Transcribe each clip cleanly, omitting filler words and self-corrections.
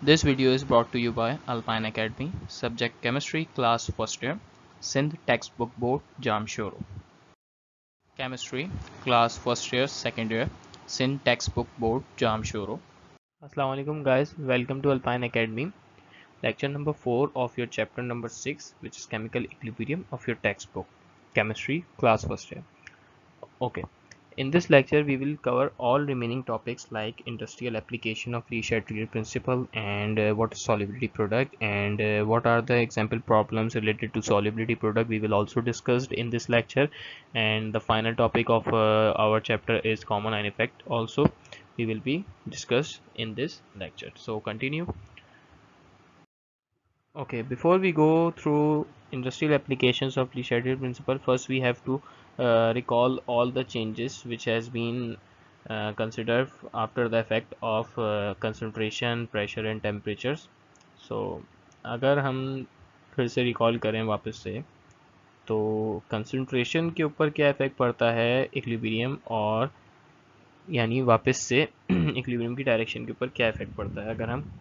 This video is brought to you by Alpine Academy, subject Chemistry, class first year, Sindh textbook board, Jamshoro. Chemistry, class first year, second year, Sindh textbook board, Jamshoro. Assalamu alaikum guys, welcome to Alpine Academy. Lecture number 4 of your chapter number 6, which is chemical equilibrium of your textbook, Chemistry, class first year. Okay. In this lecture, we will cover all remaining topics like industrial application of Le Chatelier principle and what is solubility product and what are the example problems related to solubility product. We will also discuss in this lecture, and the final topic of our chapter is common ion effect. Also, we will be discussed in this lecture. So continue. Okay, before we go through industrial applications of Le Chatelier principle, first we have to recall all the changes which has been considered after the effect of concentration, pressure and temperatures. So अगर हम फिर से recall करें वापस से, तो concentration के ऊपर क्या इफेक्ट पड़ता है इक्विलिब्रियम और यानी वापस से इक्विलिब्रियम की डायरेक्शन के ऊपर क्या इफेक्ट पड़ता है अगर हम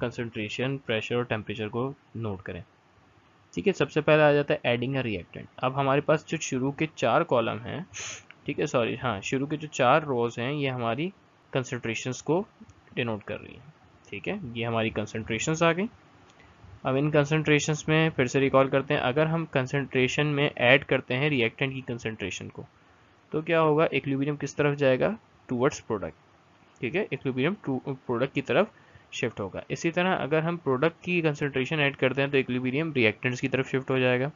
कंसंट्रेशन, प्रेशर और टेम्परेचर को नोट करें। ठीक है, सबसे पहले आ जाता है एडिंग अ रिएक्टेंट। अब हमारे पास जो शुरू के 4 कॉलम हैं, ठीक है, सॉरी हाँ, शुरू के जो 4 रोज हैं ये हमारी कंसंट्रेशंस को डिनोट कर रही हैं। ठीक है, ये हमारी कंसंट्रेशंस आ गई। अब इन कंसंट्रेशंस में फिर से रिकॉल करते हैं, अगर हम कंसंट्रेशन में ऐड करते हैं रिएक्टेंट की कंसंट्रेशन को, तो क्या होगा, इक्विलिब्रियम किस तरफ जाएगा, टूवर्ड्स प्रोडक्ट। ठीक है, इक्विलिब्रियम प्रोडक्ट की तरफ शिफ्ट होगा। इसी तरह अगर हम प्रोडक्ट की कंसंट्रेशन ऐड करते हैं तो इक्विलिब्रियम रिएक्टेंट्स की तरफ शिफ्ट हो जाएगा।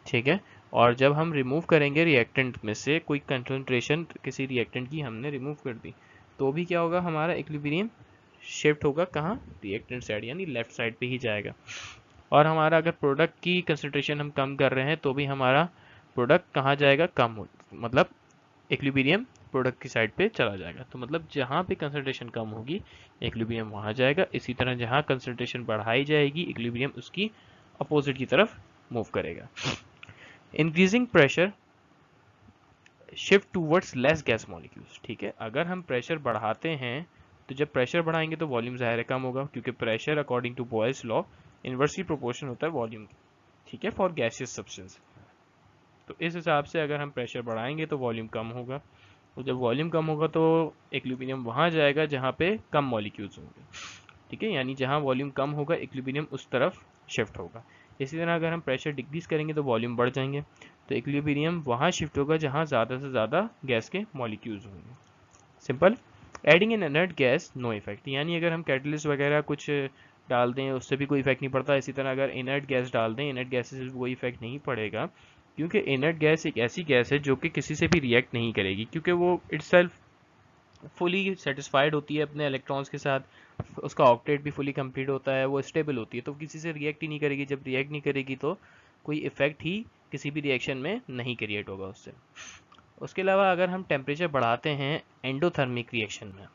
ठीक है, और जब हम रिमूव करेंगे रिएक्टेंट में से कोई कंसंट्रेशन किसी रिएक्टेंट की हमने रिमूव कर दी, तो भी क्या होगा, हमारा इक्विलिब्रियम शिफ्ट होगा कहाँ, रिएक्टेंट साइड, यानी लेफ्ट साइड पे ही जाएगा। और हमारा अगर प्रोडक्ट की कंसंट्रेशन हम कम कर रहे हैं तो भी हमारा प्रोडक्ट कहाँ जाएगा, कम हो, मतलब इक्विलिब्रियम प्रोडक्ट की साइड पे चला जाएगा। तो मतलब जहाँ पे कंसंट्रेशन कम होगी इक्विलिब्रियम वहाँ जाएगा। इसी तरह जहाँ कंसंट्रेशन बढ़ाई जाएगी इक्विलिब्रियम उसकी अपोजिट की तरफ मूव करेगा। Increasing pressure shift towards less gas molecules. ठीक है, अगर हम प्रेशर बढ़ाते हैं तो जब प्रेशर बढ़ाएंगे तो वॉल्यूम ज़ाहिर है कम होगा, क्योंकि pressure according to Boyle's law inversely proportion होता है वॉल्यूम की। ठीक है, फॉर गैसियस सब्सटेंस। तो इस हिसाब से अगर हम प्रेशर बढ़ाएंगे तो वॉल्यूम कम होगा, तो जब वॉल्यूम कम होगा तो इक्विलिब्रियम वहाँ जाएगा जहाँ पे कम मॉलिक्यूल्स होंगे। ठीक है, यानी जहाँ वॉल्यूम कम होगा इक्विलिब्रियम उस तरफ शिफ्ट होगा। इसी तरह अगर हम प्रेशर डिक्रीज करेंगे तो वॉल्यूम बढ़ जाएंगे, तो इक्विलिब्रियम वहाँ शिफ्ट होगा जहाँ ज़्यादा से ज़्यादा गैस के मॉलिक्यूल्स होंगे। Simple. Adding in inert gas no effect, यानी अगर हम कैटलिस्ट वगैरह कुछ डाल दें उससे भी कोई इफेक्ट नहीं पड़ता। इसी तरह अगर इनर्ट गैस डाल दें, इनर्ट गैस से कोई इफेक्ट नहीं पड़ेगा, क्योंकि इनर्ट गैस एक ऐसी गैस है जो कि किसी से भी रिएक्ट नहीं करेगी, क्योंकि वो इटसेल्फ फुली सेटिस्फाइड होती है अपने इलेक्ट्रॉन्स के साथ, उसका ऑक्टेट भी फुली कंप्लीट होता है, वो स्टेबल होती है, तो किसी से रिएक्ट ही नहीं करेगी। जब रिएक्ट नहीं करेगी तो कोई इफेक्ट ही किसी भी रिएक्शन में नहीं क्रिएट होगा उससे। उसके अलावा अगर हम टेम्परेचर बढ़ाते हैं एंडोथर्मिक रिएक्शन में,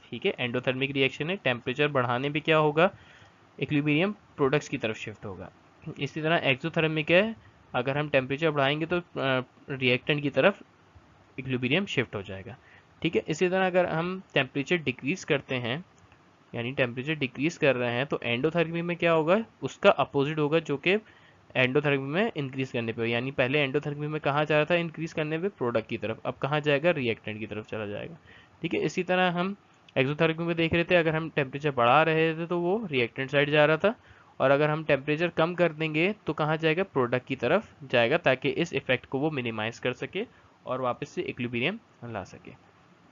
ठीक है, एंडोथर्मिक रिएक्शन है, टेम्परेचर बढ़ाने पे क्या होगा, इक्विलिब्रियम प्रोडक्ट्स की तरफ शिफ्ट होगा। इसी तरह एक्सोथर्मिक है, अगर हम टेम्परेचर बढ़ाएंगे तो रिएक्टेंट की तरफ इक्विलिब्रियम शिफ्ट हो जाएगा। ठीक है, इसी तरह अगर हम टेम्परेचर डिक्रीज करते हैं, यानी टेम्परेचर डिक्रीज कर रहे हैं, तो एंडोथर्मी में क्या होगा, उसका अपोजिट होगा, जो कि एंडोथर्मी में इंक्रीज करने पे, यानी पहले एंडोथर्मी में कहाँ जा रहा था, इंक्रीज करने पे प्रोडक्ट की तरफ, अब कहाँ जाएगा, रिएक्टेंट की तरफ चला जाएगा। ठीक है, इसी तरह हम एक्सोथर्मी में देख रहे थे, अगर हम टेम्परेचर बढ़ा रहे थे तो वो रिएक्टेंट साइड जा रहा था, और अगर हम टेम्परेचर कम कर देंगे तो कहाँ जाएगा, प्रोडक्ट की तरफ जाएगा, ताकि इस इफेक्ट को वो मिनिमाइज कर सके और वापस से इक्विलिब्रियम ला सके।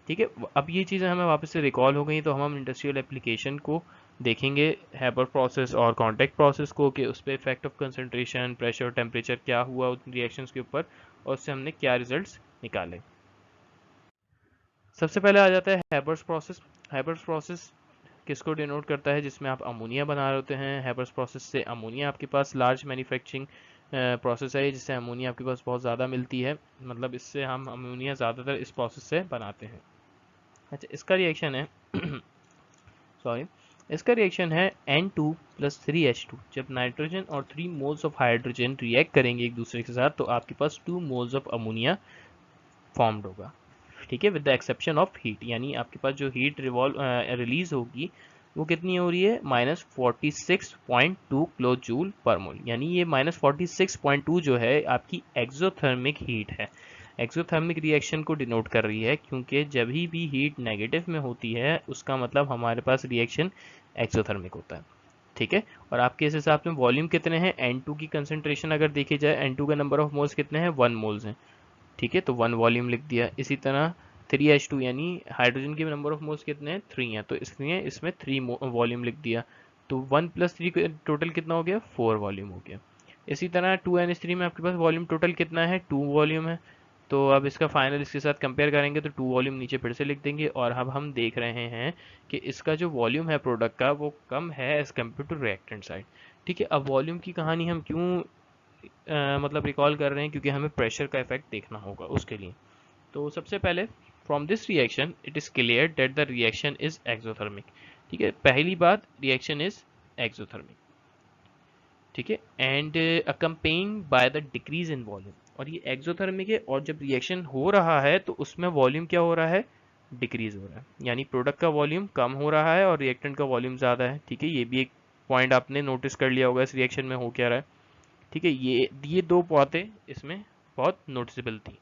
ठीक है, अब ये चीज़ें हमें वापस से रिकॉल हो गई, तो हम इंडस्ट्रियल एप्लीकेशन को देखेंगे, हैबर प्रोसेस और कॉन्टैक्ट प्रोसेस को, कि उस पर effect of concentration, pressure, temperature क्या हुआ उन रिएक्शंस के ऊपर, और उससे हमने क्या रिजल्ट्स निकाले। सबसे पहले आ जाता है हैबर्स प्रोसेस। हैबर्स प्रोसेस किसको डिनोट करता है, जिसमें आप अमोनिया बना रहे होते हैं। हैबर्स प्रोसेस से अमोनिया आपके पास लार्ज मैन्युफैक्चरिंग प्रोसेस है, जिससे अमोनिया आपके पास बहुत ज़्यादा मिलती है, मतलब इससे हम अमोनिया ज़्यादातर इस प्रोसेस से बनाते हैं। अच्छा, इसका रिएक्शन है सॉरी इसका रिएक्शन है N2 प्लस 3H2। जब नाइट्रोजन और 3 मोल्स ऑफ हाइड्रोजन रिएक्ट करेंगे एक दूसरे के साथ, तो आपके पास 2 मोल्स ऑफ अमोनिया फॉर्म्ड होगा। ठीक है, with the exception of heat, यानी आपके पास जो हीट रिलीज होगी वो कितनी हो रही है, -46.2 किलो जूल पर मोल। यानी ये -46.2 जो है आपकी एक्सोथर्मिक हीट है। एक्सोथर्मिक रिएक्शन को डिनोट कर रही है, क्योंकि जब भी हीट नेगेटिव में होती है उसका मतलब हमारे पास रिएक्शन एक्सोथर्मिक होता है। ठीक है, और आपके इस हिसाब से वॉल्यूम कितने हैं, N2 की कंसंट्रेशन अगर देखी जाए, N2 का नंबर ऑफ मोल्स कितने हैं, 1 मोल्स हैं। ठीक है, तो 1 वॉल्यूम लिख दिया। इसी तरह 3H2 यानी हाइड्रोजन के नंबर ऑफ मोल्स कितने हैं, 3 हैं, तो इसलिए इसमें 3 वॉल्यूम लिख दिया। तो 1 + 3 टोटल कितना हो गया, 4 वॉल्यूम हो गया। इसी तरह 2NH3 में आपके पास वॉल्यूम टोटल कितना है, 2 वॉल्यूम है। तो अब इसका फाइनल इसके साथ कंपेयर करेंगे तो 2 वॉल्यूम नीचे फिर से लिख देंगे, और अब हम देख रहे हैं कि इसका जो वॉल्यूम है प्रोडक्ट का वो कम है as compare to reactant side. ठीक है, अब वॉल्यूम की कहानी हम क्यों मतलब रिकॉल कर रहे हैं, क्योंकि हमें प्रेशर का इफेक्ट देखना होगा उसके लिए। तो सबसे पहले from this reaction it is clear that the reaction is exothermic. ठीक है, पहली बात रिएक्शन इज एक्सोथर्मिक। ठीक है, and accompanying by the decrease in volume. और ये एक्सोथर्मिक है, और जब रिएक्शन हो रहा है तो उसमें वॉल्यूम क्या हो रहा है, डिक्रीज हो रहा है। यानी प्रोडक्ट का वॉल्यूम कम हो रहा है और रिएक्टेंट का वॉल्यूम ज़्यादा है। ठीक है, ये भी एक पॉइंट आपने नोटिस कर लिया होगा इस रिएक्शन में हो क्या रहा है। ठीक है, ये दो बातें इसमें बहुत नोटिसेबल थी।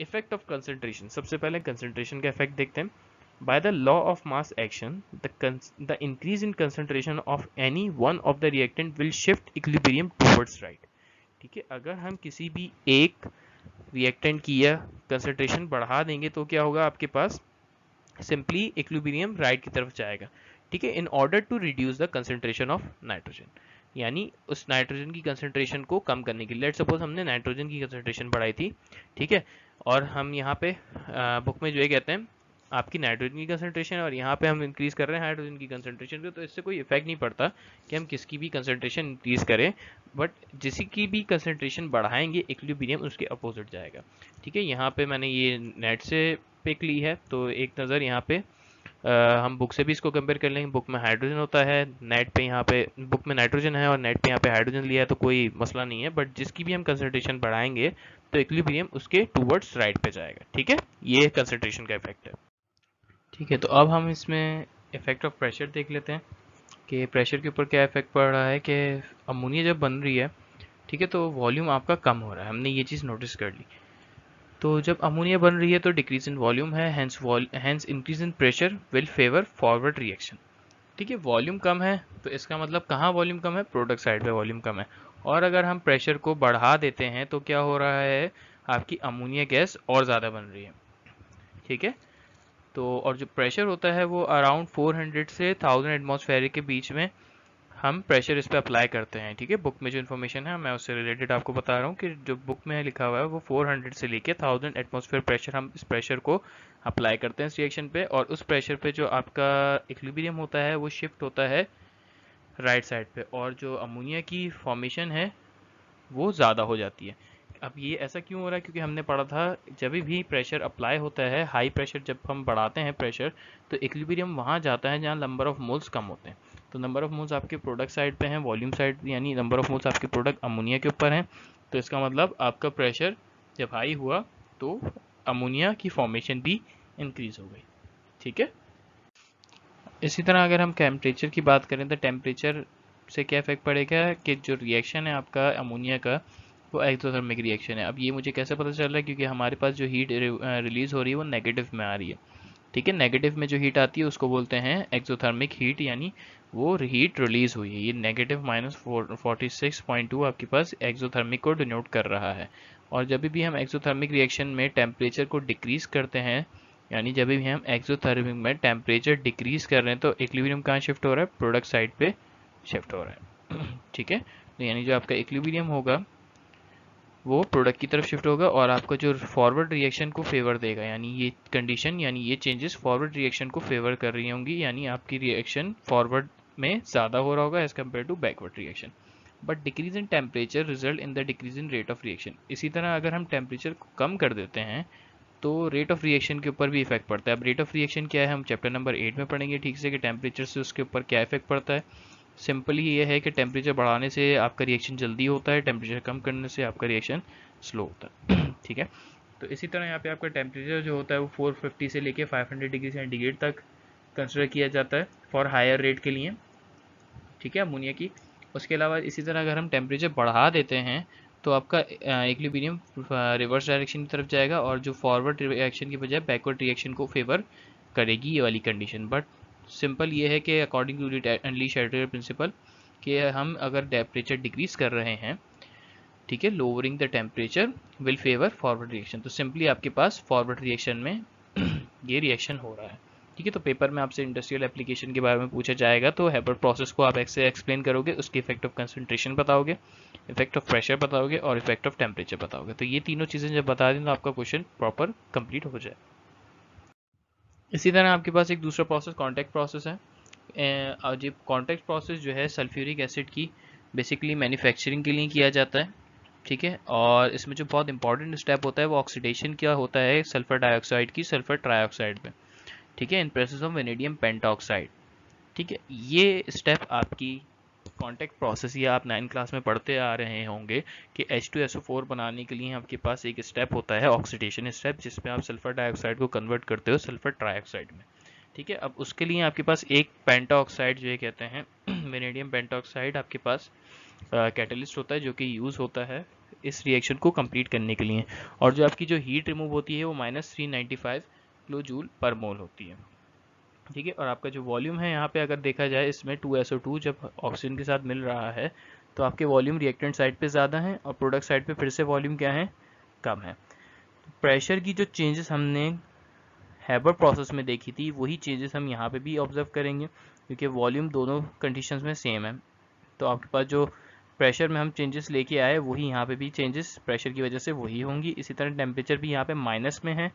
इफेक्ट ऑफ कंसंट्रेशन, सबसे पहले कंसंट्रेशन का इफेक्ट देखते हैं। By the law of mass action the increase in concentration of any one of the reactant will shift equilibrium towards right. ठीक है, अगर हम किसी भी एक रिएक्टेंट की या कंसंट्रेशन बढ़ा देंगे तो क्या होगा, आपके पास सिंपली इक्विलिब्रियम राइट की तरफ जाएगा। ठीक है, in order to reduce the concentration of nitrogen, यानी उस नाइट्रोजन की कंसंट्रेशन को कम करने के लिए। लेट्स सपोज हमने नाइट्रोजन की कंसंट्रेशन बढ़ाई थी। ठीक है, और हम यहाँ पे बुक में जो है कहते हैं आपकी नाइट्रोजन की कंसंट्रेशन, और यहाँ पे हम इंक्रीज कर रहे हैं हाइड्रोजन की कंसंट्रेशन को, तो इससे कोई इफेक्ट नहीं पड़ता कि हम किसकी भी कंसंट्रेशन इंक्रीज करें, बट जिसी की भी कंसंट्रेशन बढ़ाएंगे इक्विलिब्रियम उसके अपोजिट जाएगा। ठीक है, यहाँ पे मैंने ये नेट से पिक ली है, तो एक नज़र यहाँ पे हम बुक से भी इसको कंपेयर कर लेंगे। बुक में हाइड्रोजन होता है, नेट पे यहाँ पे बुक में नाइट्रोजन है और नेट पे यहाँ पे हाइड्रोजन लिया है, तो कोई मसला नहीं है, बट जिसकी भी हम कंसंट्रेशन बढ़ाएंगे तो इक्विलिब्रियम उसके टूवर्ड्स राइट पे जाएगा। ठीक है, ये कंसंट्रेशन का इफेक्ट है। ठीक है, तो अब हम इसमें इफेक्ट ऑफ प्रेशर देख लेते हैं कि प्रेशर के ऊपर क्या इफेक्ट पड़ रहा है। कि अमोनिया जब बन रही है, ठीक है, तो वॉल्यूम आपका कम हो रहा है, हमने ये चीज़ नोटिस कर ली। तो जब अमोनिया बन रही है तो डिक्रीज इन वॉल्यूम है, hence increase in pressure will favour forward reaction. ठीक है, वॉल्यूम कम है तो इसका मतलब कहाँ वॉल्यूम कम है, प्रोडक्ट साइड पे वॉल्यूम कम है। और अगर हम प्रेशर को बढ़ा देते हैं तो क्या हो रहा है, आपकी अमोनिया गैस और ज़्यादा बन रही है। ठीक है, तो और जो प्रेशर होता है वो अराउंड 400 से 1000 एटमॉस्फेयर के बीच में हम प्रेशर इस पे अप्लाई करते हैं। ठीक है, बुक में जो इन्फॉर्मेशन है मैं उससे रिलेटेड आपको बता रहा हूँ कि जो बुक में लिखा हुआ है वो 400 से लेके 1000 एटमॉस्फेयर प्रेशर, हम इस प्रेशर को अप्लाई करते हैं इस रिएक्शन पे, और उस प्रेशर पे जो आपका इक्विलिब्रियम होता है वो शिफ्ट होता है राइट साइड पे, और जो अमोनिया की फॉर्मेशन है वो ज़्यादा हो जाती है। अब ये ऐसा क्यों हो रहा है, क्योंकि हमने पढ़ा था जब भी प्रेशर अप्लाई होता है, हाई प्रेशर जब हम बढ़ाते हैं प्रेशर, तो इक्विलिब्रियम वहाँ जाता है जहाँ नंबर ऑफ मोल्स कम होते हैं। तो नंबर ऑफ मोल्स आपके प्रोडक्ट साइड पे हैं, वॉल्यूम साइड यानी नंबर ऑफ मोल्स आपके प्रोडक्ट अमोनिया के ऊपर हैं। तो इसका मतलब आपका प्रेशर जब हाई हुआ तो अमोनिया की फॉर्मेशन भी इंक्रीज हो गई। ठीक है, इसी तरह अगर हम टेम्परेचर की बात करें तो टेम्परेचर से क्या इफेक्ट पड़ेगा कि जो रिएक्शन है आपका अमोनिया का वो एक्सोथर्मिक रिएक्शन है। अब ये मुझे कैसे पता चल रहा है, क्योंकि हमारे पास जो हीट रिलीज हो रही है वो नेगेटिव में आ रही है। ठीक है, नेगेटिव में जो हीट आती है उसको बोलते हैं एक्सोथर्मिक हीट, यानी वो हीट रिलीज हुई है। ये नेगेटिव -46.2 आपके पास एक्सोथर्मिक को डिनोट कर रहा है। और जब भी हम एक्सोथर्मिक रिएक्शन में टेम्परेचर को डिक्रीज करते हैं, यानी जब भी हम एक्सोथर्मिक में टेम्परेचर डिक्रीज कर रहे हैं तो इक्विलिब्रियम कहाँ शिफ्ट हो रहा है, प्रोडक्ट साइड पे शिफ्ट हो रहा है। ठीक है, तो यानी जो आपका इक्विलिब्रियम होगा वो प्रोडक्ट की तरफ शिफ्ट होगा, और आपका जो फॉरवर्ड रिएक्शन को फेवर देगा, यानी ये कंडीशन यानी ये चेंजेस फॉरवर्ड रिएक्शन को फेवर कर रही होंगी, यानी आपकी रिएक्शन फॉरवर्ड में ज़्यादा हो रहा होगा as compare to backward reaction. But decrease in temperature result in the decrease in rate of reaction. इसी तरह अगर हम टेम्परेचर को कम कर देते हैं तो रेट ऑफ रिएक्शन के ऊपर भी इफेक्ट पड़ता है। अब रेट ऑफ रिएक्शन क्या है, हम चैप्टर नंबर 8 में पढ़ेंगे ठीक से कि टेम्परेचर से उसके ऊपर क्या इफेक्ट पड़ता है। सिंपली ये है कि टेम्परेचर बढ़ाने से आपका रिएक्शन जल्दी होता है, टेम्परेचर कम करने से आपका रिएक्शन स्लो होता है। ठीक है, तो इसी तरह यहाँ पे आपका टेम्परेचर जो होता है वो 450 से लेके 500 डिग्री सेंटीग्रेड तक कंसिडर किया जाता है फॉर हायर रेट के लिए, ठीक है, अमोनिया की। उसके अलावा इसी तरह अगर हम टेम्परेचर बढ़ा देते हैं तो आपका इक्विलिब्रियम रिवर्स डायरेक्शन की तरफ जाएगा और जो फॉरवर्ड रिएक्शन की बजाय बैकवर्ड रिएक्शन को फेवर करेगी ये वाली कंडीशन। बट सिंपल ये है कि अकॉर्डिंग टू ली शैड्यूलर प्रिंसिपल कि हम अगर टेम्परेचर डिक्रीज कर रहे हैं, ठीक है, lowering the temperature will favour forward reaction, तो सिंपली आपके पास फॉरवर्ड रिएक्शन में ये रिएक्शन हो रहा है, ठीक है। तो पेपर में आपसे इंडस्ट्रियल एप्लीकेशन के बारे में पूछा जाएगा तो हेबर प्रोसेस को आप ऐसे एक्सप्लेन करोगे, उसकी इफेक्ट ऑफ कंसंट्रेशन बताओगे, इफेक्ट ऑफ प्रेशर बताओगे और इफेक्ट ऑफ टेम्परेचर बताओगे। तो ये तीनों चीज़ें जब बता दें तो आपका क्वेश्चन प्रॉपर कंप्लीट हो जाए। इसी तरह आपके पास एक दूसरा प्रोसेस कॉन्टैक्ट प्रोसेस है। जो कॉन्टैक्ट प्रोसेस जो है सल्फ्यूरिक एसिड की बेसिकली मैन्युफैक्चरिंग के लिए किया जाता है, ठीक है। और इसमें जो बहुत इंपॉर्टेंट स्टेप होता है वो ऑक्सीडेशन क्या होता है सल्फर डाइऑक्साइड की सल्फर ट्राइऑक्साइड में, ठीक है, इन प्रेजेंस ऑफ वेनेडियम पेंटाऑक्साइड, ठीक है। ये स्टेप आपकी कॉन्टैक्ट प्रोसेस या आप 9th क्लास में पढ़ते आ रहे होंगे कि H2SO4 बनाने के लिए आपके पास एक स्टेप होता है ऑक्सीडेशन स्टेप, जिसमें आप सल्फर डाइऑक्साइड को कन्वर्ट करते हो सल्फर ट्राइऑक्साइड में, ठीक है। अब उसके लिए आपके पास एक पेंटाऑक्साइड जो ये कहते हैं वेनेडियम पेंटाऑक्साइड आपके पास कैटलिस्ट होता है जो कि यूज़ होता है इस रिएक्शन को कंप्लीट करने के लिए। और जो आपकी जो हीट रिमूव होती है वो -395 किलो जूल पर मोल होती है, ठीक है। और आपका जो वॉल्यूम है यहाँ पे अगर देखा जाए इसमें 2SO2 जब ऑक्सीजन के साथ मिल रहा है तो आपके वॉल्यूम रिएक्टेंट साइड पे ज़्यादा है और प्रोडक्ट साइड पे फिर से वॉल्यूम क्या है, कम है। प्रेशर की जो चेंजेस हमने हैबर प्रोसेस में देखी थी वही चेंजेस हम यहाँ पे भी ऑब्जर्व करेंगे क्योंकि वॉल्यूम दोनों कंडीशंस में सेम है। तो आपके पास जो प्रेशर में हम चेंजेस लेके आए वही यहाँ पे भी चेंजेस प्रेशर की वजह से वही होंगी। इसी तरह टेम्परेचर भी यहाँ पे माइनस में है,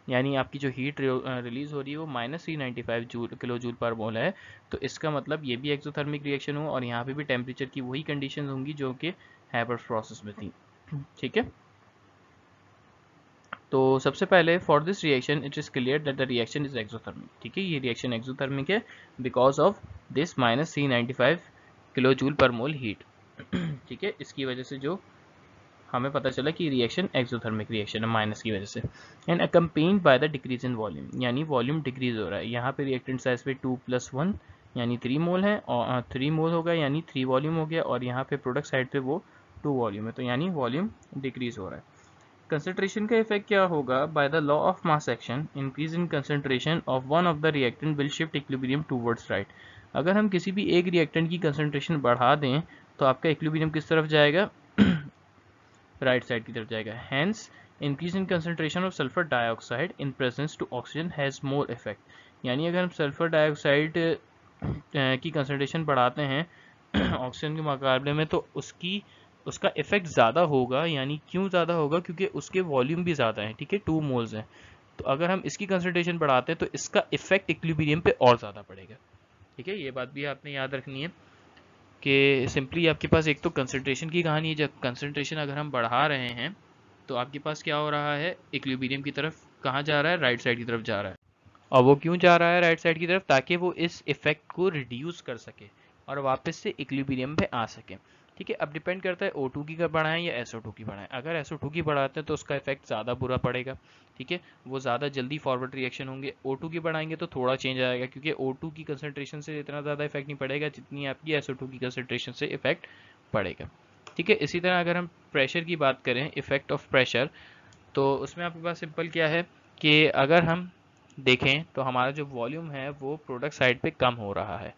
यानी आपकी जो हीट रिलीज हो रही है वो -395 किलो जूल पर मोल है। तो इसका मतलब ये भी एक्सोथर्मिक रिएक्शन हो और यहाँ पे भी टेम्परेचर की वही कंडीशन होंगी जो कि हैबर प्रोसेस में थी, ठीक है। तो सबसे पहले for this reaction it is clear that the reaction is exothermic, ठीक है। ये रिएक्शन एक्सोथर्मिक है because of this -395 kilo joule पर मोल हीट, ठीक है। इसकी वजह से जो हमें पता चला कि रिएक्शन एक्सोथर्मिक रिएक्शन है माइनस की वजह से। And accompanied bye the decrease in volume, यानी वॉल्यूम डिक्रीज हो रहा है। यहाँ पे रिएक्टेंट साइज पे 2 + 1 यानी 3 मोल है और 3 मोल होगा यानी 3 वॉल्यूम हो गया और यहाँ पे प्रोडक्ट साइड पे वो 2 वॉल्यूम है, तो यानी वॉल्यूम डिक्रीज हो रहा है। कंसंट्रेशन का इफेक्ट क्या होगा, by the law of mass action increase in concentration of one of the reactant will shift equilibrium towards right. अगर हम किसी भी एक रिएक्टेंट की कंसंट्रेशन बढ़ा दें तो आपका इक्विलिब्रियम किस तरफ जाएगा, राइट साइड की तरफ जाएगा। Hence increase in concentration of sulphur dioxide in presence to oxygen has more effect, यानी अगर हम सल्फर डाइऑक्साइड की कंसंट्रेशन बढ़ाते हैं ऑक्सीजन के मुकाबले में तो उसका इफेक्ट ज़्यादा होगा। यानी क्यों ज़्यादा होगा, क्योंकि उसके वॉल्यूम भी ज़्यादा है, ठीक है, 2 मोल्स हैं। तो अगर हम इसकी कंसंट्रेशन बढ़ाते हैं तो इसका इफेक्ट इक्विलिब्रियम पे और ज़्यादा पड़ेगा, ठीक है। ये बात भी आपने याद रखनी है कि सिंपली आपके पास एक तो कंसंट्रेशन की कहानी है, जब कंसंट्रेशन अगर हम बढ़ा रहे हैं तो आपके पास क्या हो रहा है, इक्विलिब्रियम की तरफ कहाँ जा रहा है, राइट साइड की तरफ जा रहा है। और वो क्यों जा रहा है राइट साइड की तरफ, ताकि वो इस इफेक्ट को रिड्यूस कर सके और वापस से इक्विलिब्रियम पे आ सके, ठीक है। अब डिपेंड करता है O2 की बढ़ाएं या SO2 की बढ़ाएं। अगर SO2 की बढ़ाते हैं तो उसका इफेक्ट ज़्यादा बुरा पड़ेगा, ठीक है, वो ज़्यादा जल्दी फॉरवर्ड रिएक्शन होंगे। O2 की बढ़ाएंगे तो थोड़ा चेंज आएगा क्योंकि O2 की कंसंट्रेशन से इतना ज़्यादा इफेक्ट नहीं पड़ेगा जितनी आपकी SO2 की कंसंट्रेशन से इफेक्ट पड़ेगा, ठीक है। इसी तरह अगर हम प्रेशर की बात करें, इफेक्ट ऑफ प्रेशर, तो उसमें आपके पास सिंपल क्या है कि अगर हम देखें तो हमारा जो वॉल्यूम है वो प्रोडक्ट साइड पे कम हो रहा है,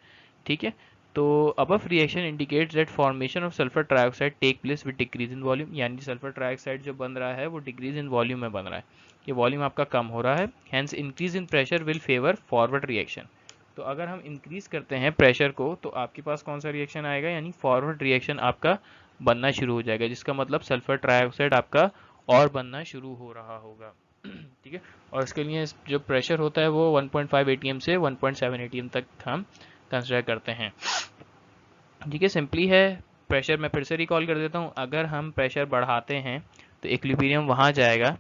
ठीक है। तो above reaction indicates that formation of sulphur trioxide take place with decrease in volume, यानी सल्फर ट्राइऑक्साइड जो बन रहा है वो डिक्रीज इन वॉल्यूम में बन रहा है, ये वॉल्यूम आपका कम हो रहा है। Hence increase in pressure will favour forward reaction. तो अगर हम इंक्रीज करते हैं प्रेशर को तो आपके पास कौन सा रिएक्शन आएगा, यानी फॉरवर्ड रिएक्शन आपका बनना शुरू हो जाएगा, जिसका मतलब सल्फर ट्राइऑक्साइड आपका और बनना शुरू हो रहा होगा, ठीक है। और इसके लिए जो प्रेशर होता है वो 1.5 ATM से 1.7 ATM तक हम कंसिडर करते हैं, ठीक है। सिंपली है प्रेशर, मैं फिर से रिकॉल कर देता हूँ। अगर हम प्रेशर बढ़ाते हैं तो इक्विलिब्रियम वहाँ जाएगा,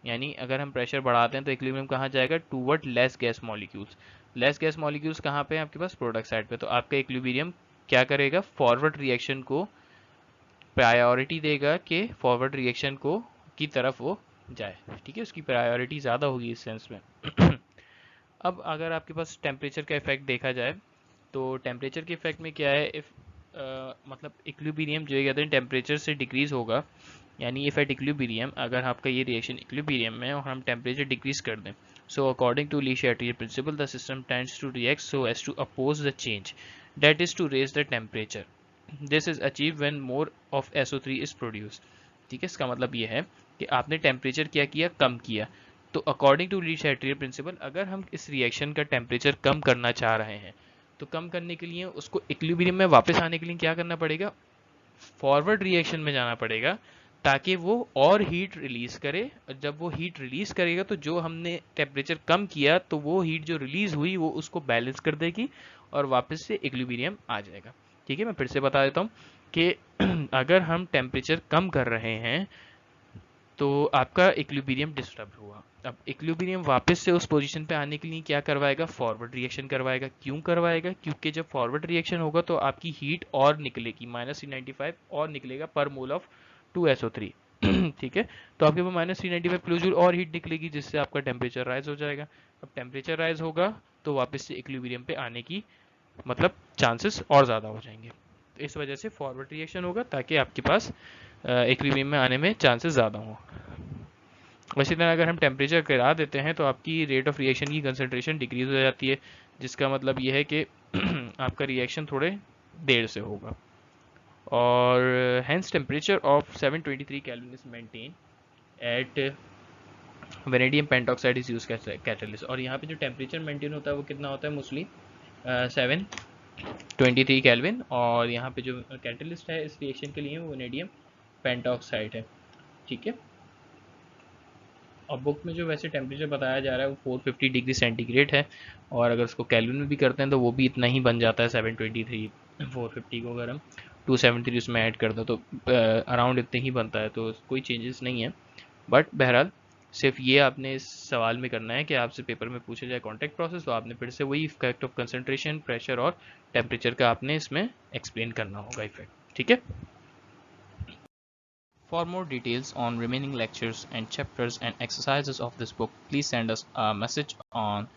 यानी अगर हम प्रेशर बढ़ाते हैं तो इक्विलिब्रियम कहाँ जाएगा, toward less gas molecules. Less gas molecules कहाँ पे हैं आपके पास, प्रोडक्ट साइड पे। तो आपका इक्विलिब्रियम क्या करेगा, फॉरवर्ड रिएक्शन को प्रायोरिटी देगा कि फॉरवर्ड रिएक्शन को की तरफ वो जाए, ठीक है, उसकी प्रायोरिटी ज़्यादा होगी इस सेंस में। अब अगर आपके पास टेम्परेचर का इफेक्ट देखा जाए तो टेम्परेचर के इफेक्ट में क्या है, इफ मतलब इक्विलिब्रियम जो कहते हैं टेम्परेचर से डिक्रीज होगा, यानी इफ एट इक्विलिब्रियम, अगर आपका ये रिएक्शन इक्विलिब्रियम में और हम टेम्परेचर डिक्रीज कर दें, so according to Le Chatelier principle the system tends to react so as to oppose the change, that is to raise the temperature. This is achieve when more of SO3 is produce. ठीक है, इसका मतलब ये है कि आपने temperature क्या किया, कम किया। तो according to Le Chatelier principal, अगर हम इस रिएक्शन का टेम्परेचर कम करना चाह रहे हैं, तो कम करने के लिए उसको इक्विलिब्रियम में वापस आने के लिए क्या करना पड़ेगा, फॉरवर्ड रिएक्शन में जाना पड़ेगा, ताकि वो और हीट रिलीज करे। और जब वो हीट रिलीज करेगा तो जो हमने टेम्परेचर कम किया, तो वो हीट जो रिलीज हुई वो उसको बैलेंस कर देगी और वापस से इक्विलिब्रियम आ जाएगा। ठीक है, मैं फिर से बता देता हूँ कि अगर हम टेम्परेचर कम कर रहे हैं तो आपका इक्विलिब्रियम डिस्टर्ब हुआ। अब इक्विलिब्रियम वापस से उस पोजीशन पे आने के लिए क्या करवाएगा, फॉरवर्ड रिएक्शन करवाएगा। क्यों करवाएगा, क्योंकि जब फॉरवर्ड रिएक्शन होगा तो आपकी हीट और निकलेगी, -395 और निकलेगा पर मोल ऑफ 2SO3। ठीक है, तो आपके पास -395 किलो जूल और हीट निकलेगी, जिससे आपका टेम्परेचर राइज हो जाएगा। अब टेम्परेचर राइज होगा तो वापस से इक्विलिब्रियम पे आने की मतलब चांसेस और ज़्यादा हो जाएंगे। तो इस वजह से फॉरवर्ड रिएक्शन होगा ताकि आपके पास इक्विलिब्रियम में आने में चांसेस ज़्यादा हों। इसी तरह अगर हम टेम्परेचर गिरा देते हैं तो आपकी रेट ऑफ रिएक्शन की कंसंट्रेशन डिक्रीज हो जाती है, जिसका मतलब ये है कि आपका रिएक्शन थोड़े देर से होगा। और hence temperature of 723 kelvin is maintain at vanadium pentoxide is use catalyst. और यहाँ पे जो टेम्परेचर मेंटेन होता है वो कितना होता है, मोस्टली 723 केल्विन। और यहाँ पे जो कैटलिस्ट है इस रिएक्शन के लिए वो वेनेडियम पेंटॉक्साइड है। ठीक है, और बुक में जो वैसे टेम्परेचर बताया जा रहा है वो 450 डिग्री सेंटीग्रेड है, और अगर उसको केल्विन में भी करते हैं तो वो भी इतना ही बन जाता है 723। 450 को अगर हम 273 उसमें ऐड कर दें तो अराउंड इतने ही बनता है, तो कोई चेंजेस नहीं है। बट बहरहाल सिर्फ ये आपने इस सवाल में करना है कि आपसे पेपर में पूछा जाए कॉन्टैक्ट प्रोसेस, तो आपने फिर से वही इफेक्ट ऑफ कंसंट्रेशन, प्रेशर और टेम्परेचर का आपने इसमें एक्सप्लेन करना होगा इफेक्ट। ठीक है, for more details on remaining lectures and chapters and exercises of this book, please send us a message on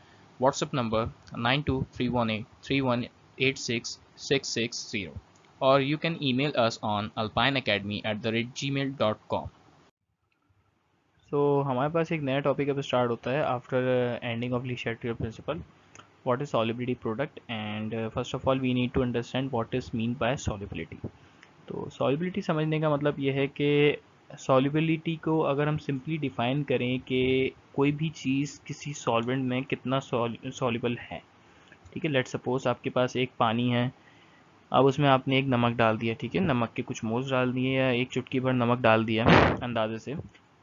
WhatsApp number 92318318660, or you can email us on alpineacademy@gmail.com. So हमारे पास एक नया topic अब start होता है after ending of Le Chatelier principle, what is solubility product, and first of all we need to understand what is mean by solubility. तो solubility समझने का मतलब ये है कि सॉल्युबिलिटी को अगर हम सिंपली डिफाइन करें कि कोई भी चीज़ किसी सॉल्वेंट में कितना सॉल्युबल है। ठीक है, लेट सपोज आपके पास एक पानी है, अब उसमें आपने एक नमक डाल दिया। ठीक है, नमक के कुछ मोल्स डाल दिए या एक चुटकी भर नमक डाल दिया अंदाजे से,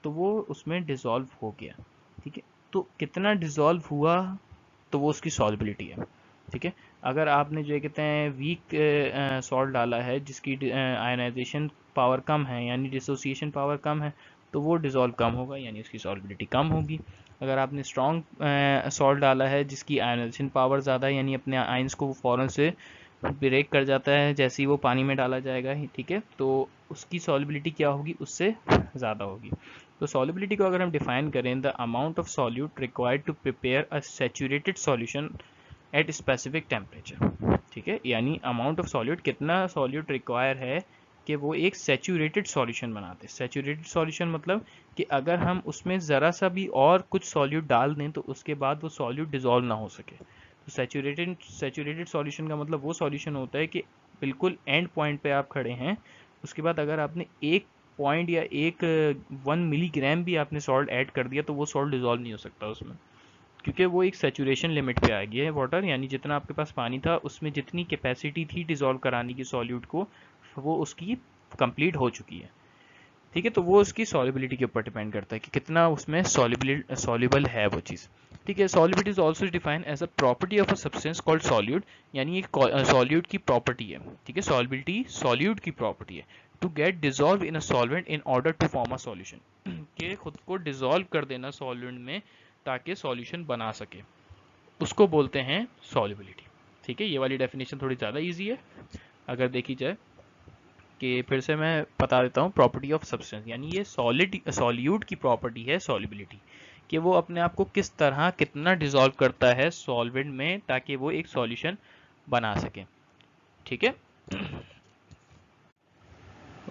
तो वो उसमें डिज़ोल्व हो गया। ठीक है, तो कितना डिज़ोल्व हुआ तो वो उसकी सॉल्युबिलिटी है। ठीक है, अगर आपने जो कहते हैं वीक सॉल्ट डाला है जिसकी आयनाइजेशन पावर कम है यानी डिसोसिएशन पावर कम है, तो वो डिज़ोल्व कम होगा यानी उसकी सॉल्युबिलिटी कम होगी। अगर आपने स्ट्रॉन्ग सॉल्ट डाला है जिसकी आयनाइजेशन पावर ज़्यादा है यानी अपने आयंस को फ़ौरन से ब्रेक कर जाता है जैसे ही वो पानी में डाला जाएगा। ठीक है, तो उसकी सॉल्युबिलिटी क्या होगी, उससे ज़्यादा होगी। तो सॉल्युबिलिटी को अगर हम डिफाइन करें, the amount of solute required to prepare a saturated solution at specific temperature. ठीक है, यानी अमाउंट ऑफ सॉल्यूट, कितना सॉल्यूट रिक्वायर है कि वो एक सैचुरेटेड सॉल्यूशन बनाते हैं। सैचुरेटेड सॉल्यूशन मतलब कि अगर हम उसमें ज़रा सा भी और कुछ सॉल्यूट डाल दें तो उसके बाद वो सॉल्यूट डिज़ोल्व ना हो सके। तो सैचुरेटेड सॉल्यूशन का मतलब वो सॉल्यूशन होता है कि बिल्कुल एंड पॉइंट पे आप खड़े हैं, उसके बाद अगर आपने एक पॉइंट या एक 1 मिलीग्राम भी आपने सॉल्ट ऐड कर दिया तो वो सॉल्ट डिज़ोल्व नहीं हो सकता उसमें, क्योंकि वो एक सैचुरेशन लिमिट पे आ गया है वाटर, यानी जितना आपके पास पानी था उसमें जितनी कैपेसिटी थी डिज़ोल्व कराने की सॉल्यूट को, वो उसकी कंप्लीट हो चुकी है। ठीक है, तो वो उसकी सॉल्युबिलिटी के ऊपर डिपेंड करता है कि कितना उसमें सॉल्युबल है वो चीज़। ठीक है, solubility is also defined as a property of a substance called solute, यानी एक सॉल्यूट की प्रॉपर्टी है। ठीक है, सॉल्युबिलिटी सॉल्यूट की प्रॉपर्टी है to get dissolve in a solvent in order to form a solution, कि खुद को डिजोल्व कर देना सॉल्वेंट में ताकि सॉल्यूशन बना सके, उसको बोलते हैं सॉल्युबिलिटी। ठीक है, ये वाली डेफिनेशन थोड़ी ज़्यादा ईजी है अगर देखी जाए, कि फिर से मैं बता देता हूँ प्रॉपर्टी ऑफ सब्सटेंस, यानी ये सॉल्यूट की प्रॉपर्टी है सॉल्युबिलिटी, कि वो अपने आप को किस तरह कितना डिसॉल्व करता है सॉल्वेंट में ताकि वो एक सॉल्यूशन बना सके। ठीक है।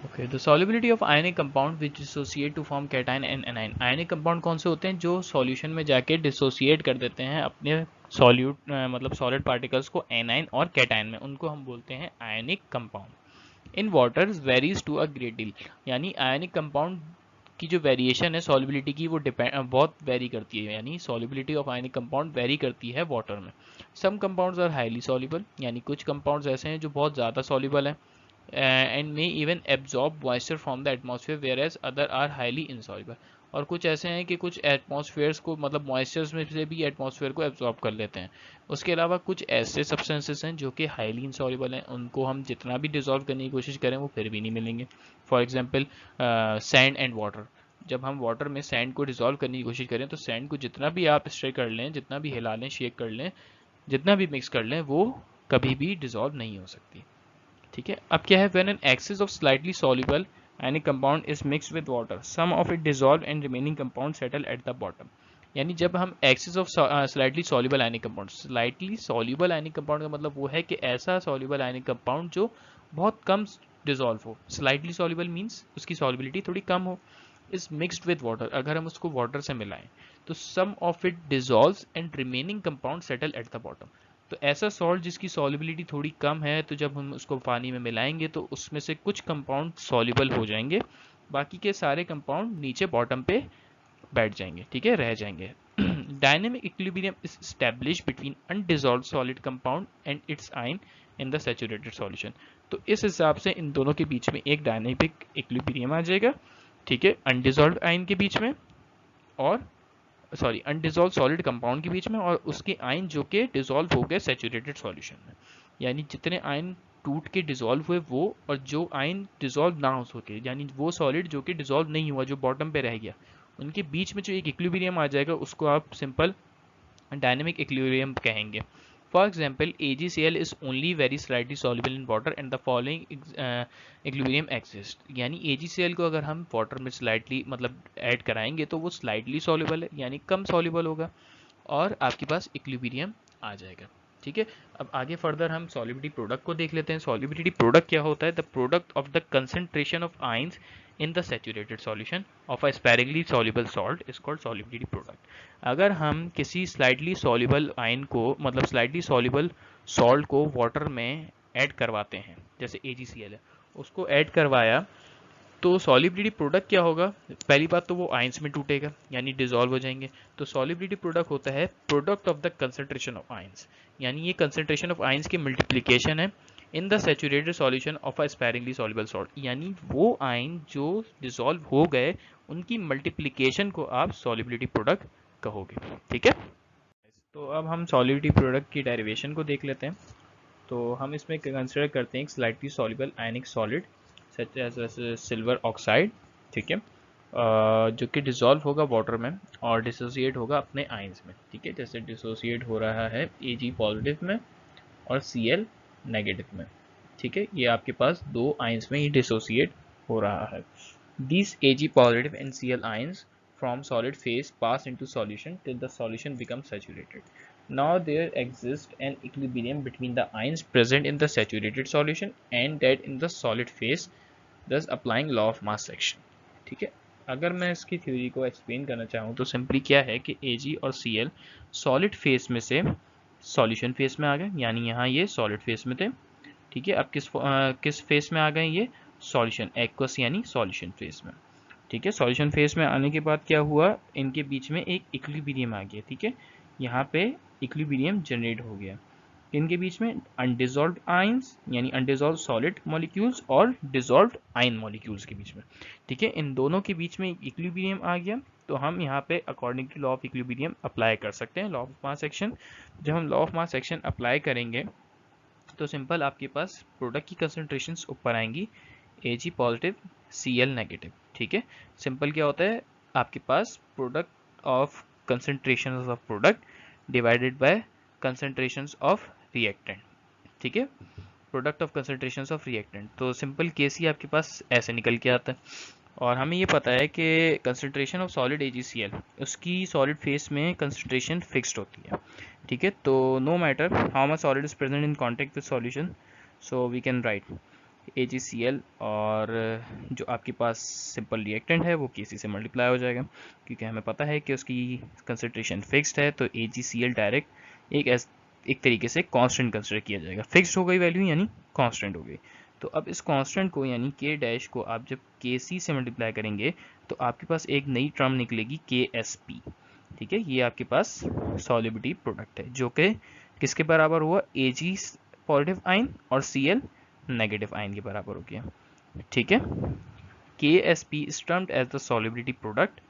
Okay, the solubility of ionic compound which dissociate to form cation and anion. Ionic compound कौन से होते हैं जो सॉल्यूशन में जाके डिसोसिएट कर देते हैं अपने सॉल्यूट मतलब सॉलिड पार्टिकल्स को एनाइन और कैटायन में, उनको हम बोलते हैं ionic compound. In water varies to a great deal, यानी आयनिक कंपाउंड की जो वेरिएशन है सॉल्युबिलिटी की वो बहुत वेरी करती है, यानी solubility of ionic compound very करती है वाटर में। सम कंपाउंड्स आर हाईली सॉल्युबल, यानी कुछ कंपाउंड्स ऐसे हैं जो बहुत ज़्यादा सॉल्युबल हैं and may even absorb moisture from the atmosphere whereas other are highly insoluble। और कुछ ऐसे हैं कि कुछ एटमॉस्फेयर्स को मतलब मॉइस्चर्स में से भी एटमॉस्फेयर को एब्जॉर्ब कर लेते हैं। उसके अलावा कुछ ऐसे सब्सटेंसेस हैं जो कि हाईली इंसॉल्युबल हैं, उनको हम जितना भी डिजोल्व करने की कोशिश करें वो फिर भी नहीं मिलेंगे। For example sand and water, जब हम वाटर में सैंड को डिजोल्व करने की कोशिश करें तो सैंड को जितना भी आप स्ट्रे कर लें, जितना भी हिला लें, शेक कर लें, जितना भी मिक्स कर लें, वो कभी भी डिजोल्व नहीं हो सकती। ठीक है। अब क्या है, when an excess of slightly soluble ionic compound is mixed with water some of it dissolve and remaining compound settle at the bottom. यानी जब हम excess of slightly soluble ionic compound, slightly soluble ionic compound का मतलब वो है कि ऐसा soluble ionic compound जो बहुत कम डिसॉल्व हो। स्लाइटली सॉल्युबल मींस उसकी सॉल्युबिलिटी थोड़ी कम हो। इज मिक्स्ड विद वाटर, अगर हम उसको वाटर से मिलाएं तो some of it dissolves and remaining compound settle at the bottom. तो ऐसा सॉल्ट जिसकी सॉल्युबिलिटी थोड़ी कम है, तो जब हम उसको पानी में मिलाएंगे तो उसमें से कुछ कंपाउंड सॉल्युबल हो जाएंगे, बाकी के सारे कंपाउंड नीचे बॉटम पे बैठ जाएंगे, ठीक है, रह जाएंगे। Dynamic equilibrium is established between undissolved solid compound and its ion in the saturated solution. तो इस हिसाब से इन दोनों के बीच में एक डायनेमिक इक्विलिब्रियम आ जाएगा, ठीक है, अनडिसॉल्व्ड आयन के बीच में और सॉरी अनडिसॉल्व सॉलिड कंपाउंड के बीच में और उसके आयन जो कि डिसॉल्व हो गए सैचुरेटेड सॉल्यूशन में। यानी जितने आयन टूट के डिसॉल्व हुए वो, और जो आयन डिसॉल्व ना हो सके, यानी वो सॉलिड जो कि डिसॉल्व नहीं हुआ, जो बॉटम पे रह गया, उनके बीच में जो एक इक्विलिब्रियम आ जाएगा उसको आप सिंपल डायनेमिक इक्विलिब्रियम कहेंगे। For example, AgCl is only very slightly soluble in water and the following equilibrium exists। यानी AgCl को अगर हम वाटर में स्लाइटली मतलब ऐड कराएंगे तो वो स्लाइटली सॉल्युबल है, यानी कम सॉल्युबल होगा और आपके पास इक्विलिब्रियम आ जाएगा। ठीक है। अब आगे फर्दर हम सॉल्युबिलिटी प्रोडक्ट को देख लेते हैं। सॉल्युबिलिटी प्रोडक्ट क्या होता है? The product of the concentration of ions in the saturated solution of a sparingly soluble salt is called solubility product। अगर हम किसी slightly soluble आयन को मतलब slightly soluble salt को वाटर में ऐड करवाते हैं, जैसे AgCl है, उसको ऐड करवाया तो सॉल्युबिलिटी प्रोडक्ट क्या होगा? पहली बात तो वो आयंस में टूटेगा यानी डिसॉल्व हो जाएंगे। तो सॉल्युबिलिटी प्रोडक्ट होता है product of the concentration of ions, यानी ये कंसंट्रेशन ऑफ आयंस की मल्टीप्लिकेशन है इन the saturated solution of a sparingly soluble salt, यानी वो आयन जो डिसॉल्व हो गए उनकी मल्टीप्लिकेशन को आप सॉल्युबिलिटी प्रोडक्ट कहोगे। ठीक है। तो अब हम सॉल्युबिलिटी प्रोडक्ट की डेरिवेशन को देख लेते हैं। तो हम इसमें कंसिडर करते हैं एक slightly soluble ionic solid such as silver oxide, ठीक है, जो कि डिसॉल्व होगा वाटर में और डिसोसिएट होगा अपने आयंस में। ठीक है, जैसे डिसोसिएट हो रहा है Ag पॉजिटिव में और Cl नेगेटिव में। ठीक है, ये आपके पास दो आयंस में ही डिसोसिएट हो रहा है। These Ag positive and Cl ions from solid phase pass into solution till the solution becomes saturated. Now there exists an equilibrium between the ions present in the saturated solution and that in the solid phase, thus applying law of mass section। ठीक है, अगर मैं इसकी theory को explain करना चाहूँ तो simply क्या है कि Ag और Cl सॉलिड फेज में से सॉल्यूशन फेज में आ गए, यानी यहाँ ये सॉलिड फेज में थे। ठीक है, अब किस फेज में आ गए? ये सॉल्यूशन एक्वस यानी सॉल्यूशन फेज में। ठीक है, सॉल्यूशन फेज में आने के बाद क्या हुआ? इनके बीच में एक इक्विलिब्रियम आ गया। ठीक है, यहाँ पे इक्विलिब्रियम जनरेट हो गया इनके बीच में अनडिसॉल्व्ड आयंस यानी अनडिसॉल्व्ड सॉलिड मॉलिक्यूल्स और डिसॉल्व्ड आयन मॉलिक्यूल्स के बीच में। ठीक है, इन दोनों के बीच में इक्विलिब्रियम आ गया, तो हम यहाँ पे according to law of equilibrium apply कर सकते हैं लॉ ऑफ मास एक्शन। जब हम law of mass action apply करेंगे तो सिंपल आपके पास प्रोडक्ट की कंसंट्रेशंस ऊपर आएंगी, Ag पॉजिटिव Cl नेगेटिव। ठीक है, सिंपल क्या होता है आपके पास product of concentrations of product divided by concentrations of reactant. ठीक है, product of concentrations of reactant. तो सिंपल केस ही आपके पास ऐसे निकल के आता है। और हमें ये पता है कि कंसंट्रेशन ऑफ सॉलिड AgCl उसकी सॉलिड फेस में कंसंट्रेशन फिक्स्ड होती है, ठीक है। तो no matter how much solid is present in contact with solution, so we can write AgCl, और जो आपके पास सिंपल रिएक्टेंट है वो Kc से मल्टीप्लाई हो जाएगा, क्योंकि हमें पता है कि उसकी कंसंट्रेशन फिक्स्ड है। तो AgCl डायरेक्ट एक तरीके से कांस्टेंट कंसिडर किया जाएगा। फिक्स्ड हो गई वैल्यू यानी कांस्टेंट हो गई। तो अब इस कांस्टेंट को यानी K डैश को आप जब Kc से मल्टीप्लाई करेंगे तो आपके पास एक नई टर्म निकलेगी KSP, ठीक है। ये आपके पास सॉल्युबिलिटी प्रोडक्ट है जो कि किसके बराबर हुआ, Ag पॉजिटिव आयन और Cl नेगेटिव आयन के बराबर हो गया, ठीक है। KSP is termed as the solubility product,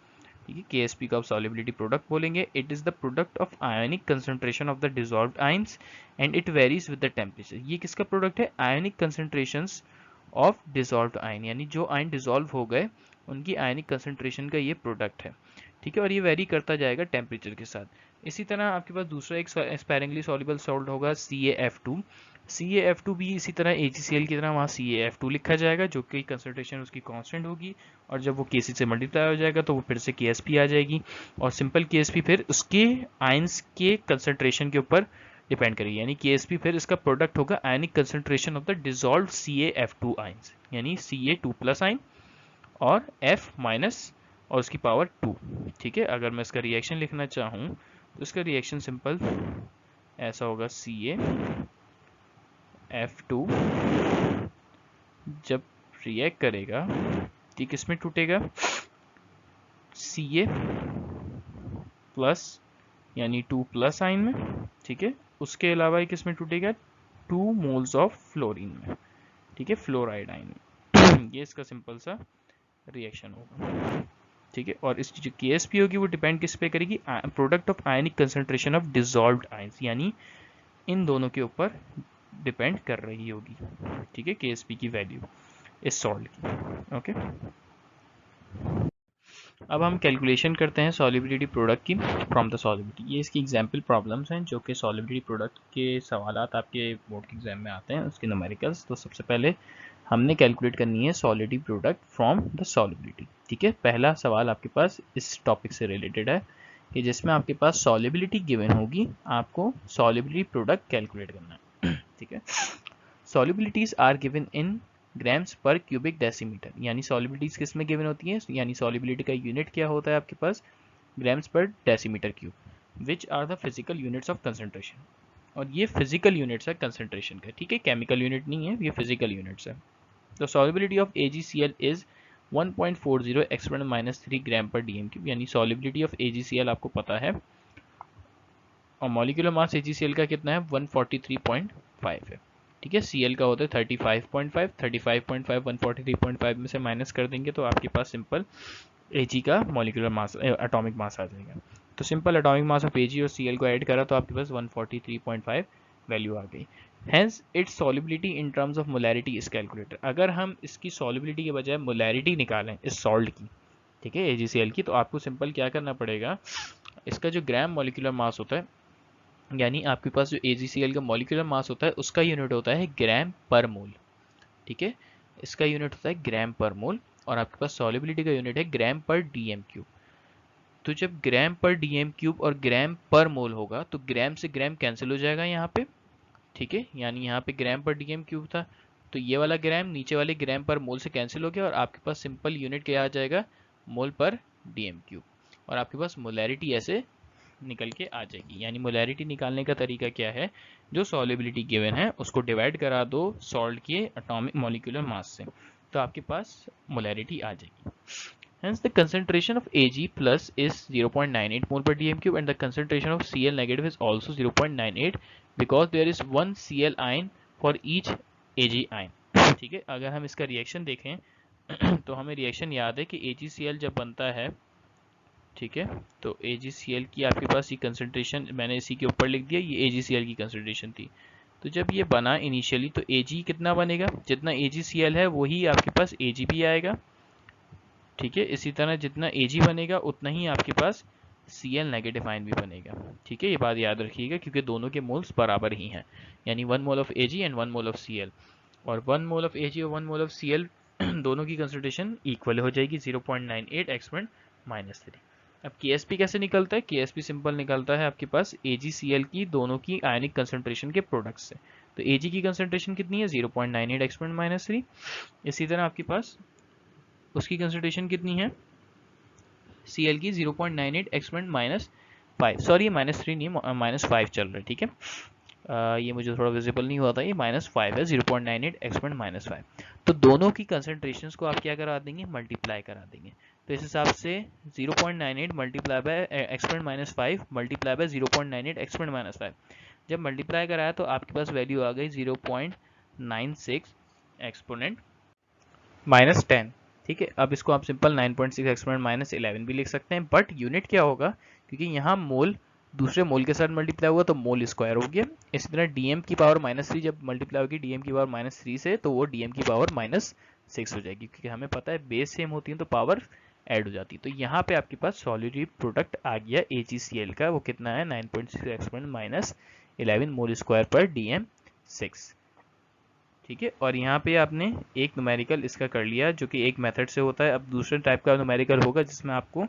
ठीक है। KSP को आप solubility product बोलेंगे। It is the product of ionic concentration of the dissolved ions and it varies with the temperature। ये किसका प्रोडक्ट है, ionic concentrations of dissolved ion, यानी जो आयन डिसॉल्व हो गए उनकी आयनिक कंसंट्रेशन का ये प्रोडक्ट है, ठीक है। और ये वेरी करता जाएगा टेम्परेचर के साथ। इसी तरह आपके पास दूसरा एक स्पैरिंगली सॉल्युबल सॉल्ट होगा CaF2। CaF2 भी इसी तरह AgCl की तरह वहाँ CaF2 लिखा जाएगा, जो कि कंसंट्रेशन उसकी कांस्टेंट होगी, और जब वो Kc से मल्टीप्लाई हो जाएगा तो वो फिर से KSP आ जाएगी, और सिंपल KSP फिर उसके आयंस के कंसंट्रेशन के ऊपर डिपेंड करेगी, यानी KSP फिर इसका प्रोडक्ट होगा ionic concentration of the dissolved CaF2 ions, यानी Ca2+ आयन और F माइनस और उसकी पावर 2, ठीक है। अगर मैं इसका रिएक्शन लिखना चाहूँ तो इसका रिएक्शन सिंपल ऐसा होगा, CaF2 जब रिएक्ट करेगा तो किस में टूटेगा, Ca प्लस यानी 2+ आयन में, ठीक है। उसके अलावा ये किस में टूटेगा, 2 मोल्स ऑफ फ्लोरीन में, ठीक है, फ्लोराइड आयन में। ये इसका सिंपल सा रिएक्शन होगा, ठीक है। और इसकी जो KSP होगी वो डिपेंड किस पे करेगी, product of ionic concentration of dissolved ions, यानी इन दोनों के ऊपर डिपेंड कर रही होगी, ठीक है, KSP की वैल्यू इस सॉल्ट की, ओके। अब हम कैलकुलेशन करते हैं सॉल्युबिलिटी प्रोडक्ट की फ्रॉम द सॉल्युबिलिटी। ये इसकी एग्जाम्पल प्रॉब्लम्स हैं जो कि सॉल्युबिलिटी प्रोडक्ट के सवालात आपके बोर्ड के एग्जाम में आते हैं, उसके न्यूमेरिकल्स। तो सबसे पहले हमने कैलकुलेट करनी है solidity product from the solubility, ठीक है। पहला सवाल आपके पास इस टॉपिक से रिलेटेड है कि जिसमें आपके पास सॉल्युबिलिटी गिवन होगी, आपको सॉल्युबिलिटी प्रोडक्ट कैलकुलेट करना है, ठीक है। सॉल्युबिलिटीज आर गिवन इन ग्राम्स पर क्यूबिक डेसीमीटर, यानी सॉल्युबिलिटीज किस में गिवन होती है, यानी सॉल्युबिलिटी का यूनिट क्या होता है आपके पास, ग्राम्स पर decimetre cube, which are the physical units of concentration. और ये फिजिकल यूनिट्स है कंसंट्रेशन का, ठीक है, केमिकल यूनिट नहीं है, ये फिजिकल यूनिट्स है। तो सॉल्युबिलिटी ऑफ AgCl इज 1.40 × 10⁻³ ग्राम पर dm³, यानी सॉल्युबिलिटी ऑफ AgCl आपको पता है, और मॉलिक्यूलर मास AgCl का कितना है, 143.5 है, ठीक है। Cl का होता है 35.5, 35.5 143.5 में से माइनस कर देंगे तो आपके पास सिंपल Ag का मॉलिक्यूलर मास, एटॉमिक मास आ जाएगा। तो simple atomic mass of Ag और Cl को ऐड करा तो आपके पास 143.5 वैल्यू आ गई। Hence it's solubility in terms of molarity is calculated. अगर हम इसकी सॉल्युबिलिटी के बजाय मोलैरिटी निकालें इस सॉल्ट की, ठीक है, AgCl की, तो आपको सिंपल क्या करना पड़ेगा, इसका जो ग्राम मॉलिक्यूलर मास होता है, यानी आपके पास जो AgCl का मॉलिक्यूलर मास होता है उसका यूनिट होता है ग्राम पर मोल, ठीक है, इसका यूनिट होता है ग्राम पर मोल, और आपके पास सॉल्युबिलिटी का यूनिट है ग्राम पर dm³। तो जब ग्राम पर dm³ और ग्राम पर मोल होगा तो ग्राम से ग्राम कैंसिल हो जाएगा यहाँ पे, ठीक है, यानी यहाँ पे ग्राम पर dm³ था तो ये वाला ग्राम नीचे वाले ग्राम पर मोल से कैंसिल हो गया, और आपके पास सिंपल यूनिट क्या आ जाएगा, मोल पर dm³, और आपके पास मोलैरिटी ऐसे निकल के आ जाएगी। यानी मोलैरिटी निकालने का तरीका क्या है, जो सॉल्युबिलिटी गिवन है उसको डिवाइड करा दो सॉल्ट के एटॉमिक मॉलिक्यूलर मास से, तो आपके पास मोलैरिटी आ जाएगी। Hence the concentration of Ag plus is 0.98 mole per dm³ and the concentration of Cl negative is also 0.98 because there is one Cl ion for each Ag ion, ठीक है। अगर हम इसका reaction देखें तो हमें रिएक्शन याद है कि AgCl जब बनता है, ठीक है, तो AgCl की आपके पास ये कंसंट्रेशन मैंने इसी के ऊपर लिख दिया, ये AgCl की कंसंट्रेशन थी। तो जब ये बना इनिशियली तो Ag कितना बनेगा, जितना AgCl है वही आपके पास Ag भी आएगा, ठीक है। इसी तरह जितना Ag बनेगा उतना ही आपके पास Cl नेगेटिव आयन भी बनेगा, ठीक है। ये बात याद रखिएगा क्योंकि दोनों के मोल्स बराबर ही हैं, यानी 1 mole of Ag and 1 mole of Cl, और 1 मोल ऑफ Ag और 1 मोल ऑफ Cl दोनों की कंसंट्रेशन इक्वल हो जाएगी 0.98 एक्सपोनेंट -3। अब KSP कैसे निकलता है? KSP सिंपल निकलता है आपके पास AgCl की दोनों की आयनिक कंसंट्रेशन के प्रोडक्ट से। तो Ag की कंसंट्रेशन कितनी है? 0.98 एक्सपोनेंट -3। इसी तरह आपके पास उसकी कंसंट्रेशन कितनी है? Cl की 0.98 एक्सपोनेंट -5, सॉरी -3 नहीं, -5 चल रहा है, ठीक है। ये मुझे थोड़ा विजिबल नहीं हुआ था, ये -5 है, 0.98 एक्सपोनेंट -5। तो दोनों की कंसंट्रेशंस को आप क्या करा देंगे? मल्टीप्लाई करा देंगे। तो इस हिसाब से 0.98 multiply by exponent -5 multiply by 0.98 exponent -5, जब मल्टीप्लाई कराया तो आपके पास वैल्यू आ गई 0.96 एक्सपोनेंट -10। ठीक है, अब इसको आप सिंपल 9.6 एक्सपोनेंट -11 भी लिख सकते हैं, बट यूनिट क्या होगा? क्योंकि यहाँ मोल दूसरे मोल के साथ मल्टीप्लाई हुआ तो मोल स्क्वायर हो गया। इसी तरह डीएम की पावर -3 जब मल्टीप्लाई होगी डीएम की पावर -3 से, तो वो डीएम की पावर -6 हो जाएगी, क्योंकि हमें पता है बेस सेम होती है तो पावर ऐड हो जाती है। तो यहाँ पे आपके पास सॉलिड प्रोडक्ट आ गया AgCl का, वो कितना है? 9.6 एक्सपोनेंट -11 मोल स्क्वायर पर DM6। ठीक है, और यहाँ पे आपने एक न्यूमेरिकल इसका कर लिया जो कि एक मेथड से होता है। अब दूसरे टाइप का न्यूमेरिकल होगा जिसमें आपको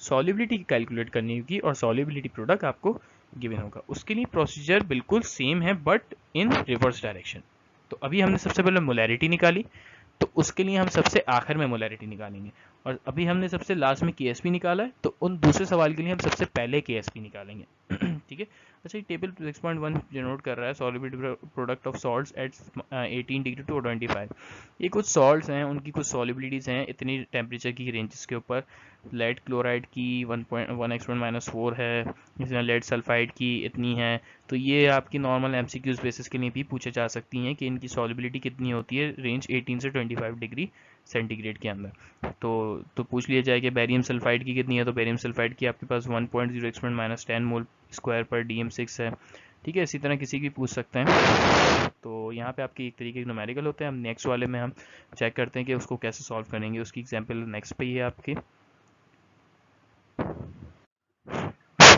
सॉल्युबिलिटी कैलकुलेट करनी होगी और सॉल्युबिलिटी प्रोडक्ट आपको गिवन होगा। उसके लिए प्रोसीजर बिल्कुल सेम है बट इन रिवर्स डायरेक्शन। तो अभी हमने सबसे पहले मोलैरिटी निकाली, तो उसके लिए हम सबसे आखिर में मोलैरिटी निकालेंगे, और अभी हमने सबसे लास्ट में KSP निकाला है, तो उन दूसरे सवाल के लिए हम सबसे पहले KSP निकालेंगे। ठीक है। अच्छा, ये टेबल 6.1 जनरेट कर रहा है solubility product of salts at 18 degree to 25। ये कुछ सॉल्ट्स हैं, उनकी कुछ सॉल्युबिलिटीज हैं इतनी टेम्परेचर की रेंजेस के ऊपर। लेड क्लोराइड की 1.1 एक्सपोनेंट -4 है, इसमें लेड सल्फाइड की इतनी है। तो ये आपकी नॉर्मल MCQs बेसिस के लिए भी पूछे जा सकती हैं कि इनकी सॉल्युबिलिटी कितनी होती है रेंज 18 से 25 डिग्री सेंटीग्रेड के अंदर। तो पूछ लिया जाए कि बेरियम सल्फाइड की कितनी है, तो बेरियम सल्फाइड की आपके पास 1.0 एक्सपोनेंट -10 मोल स्क्वायर पर DM6 है। ठीक है, इसी तरह किसी की पूछ सकते हैं। तो यहाँ पे आपके एक तरीके के न्यूमेरिकल होते हैं। हम नेक्स्ट वाले में हम चेक करते हैं कि उसको कैसे सॉल्व करेंगे। उसकी एग्जांपल नेक्स्ट पे ही है आपकी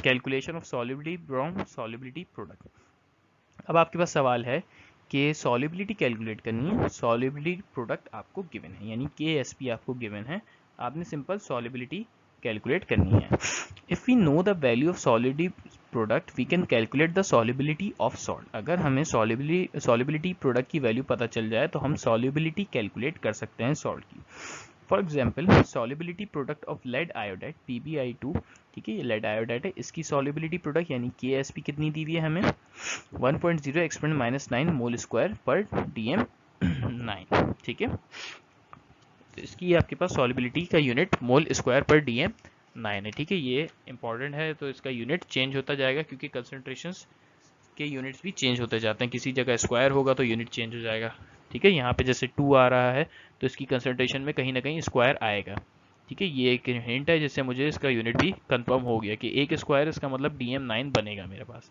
calculation of solubility from solubility product. अब आपके पास सवाल है कि सॉल्युबिलिटी कैलकुलेट करनी है, सॉल्युबिलिटी प्रोडक्ट आपको गिवन है, यानी KSP आपको गिवन है, आपने सिंपल सॉल्युबिलिटी कैलकुलेट करनी है। If we know the value of solidity product we can calculate the solubility of salt. अगर हमें सॉल्युबिलिटी प्रोडक्ट की वैल्यू पता चल जाए तो हम सॉल्युबिलिटी कैलकुलेट कर सकते हैं सॉल्ट की। For example, solubility product of lead iodide PbI2, ठीक है, ये लेड आयोडाइड है, इसकी सॉल्युबिलिटी प्रोडक्ट यानी KSP कितनी दी हुई है हमें? 1.0 एक्सपोनेंट -9 मोल स्क्वायर पर DM9। ठीक है, तो इसकी आपके पास सॉल्युबिलिटी का यूनिट मोल स्क्वायर पर DM9 है। ठीक है, ये इंपॉर्टेंट है, तो इसका यूनिट चेंज होता जाएगा क्योंकि कंसंट्रेशंस के यूनिट्स भी चेंज होते जाते हैं। किसी जगह स्क्वायर होगा तो यूनिट चेंज हो जाएगा। ठीक है, यहाँ पे जैसे 2 आ रहा है तो इसकी कंसंट्रेशन में कहीं ना कहीं स्क्वायर आएगा। ठीक है, ये एक हिंट है जिससे मुझे इसका यूनिट भी कंफर्म हो गया कि एक स्क्वायर इसका मतलब DM9 बनेगा मेरे पास।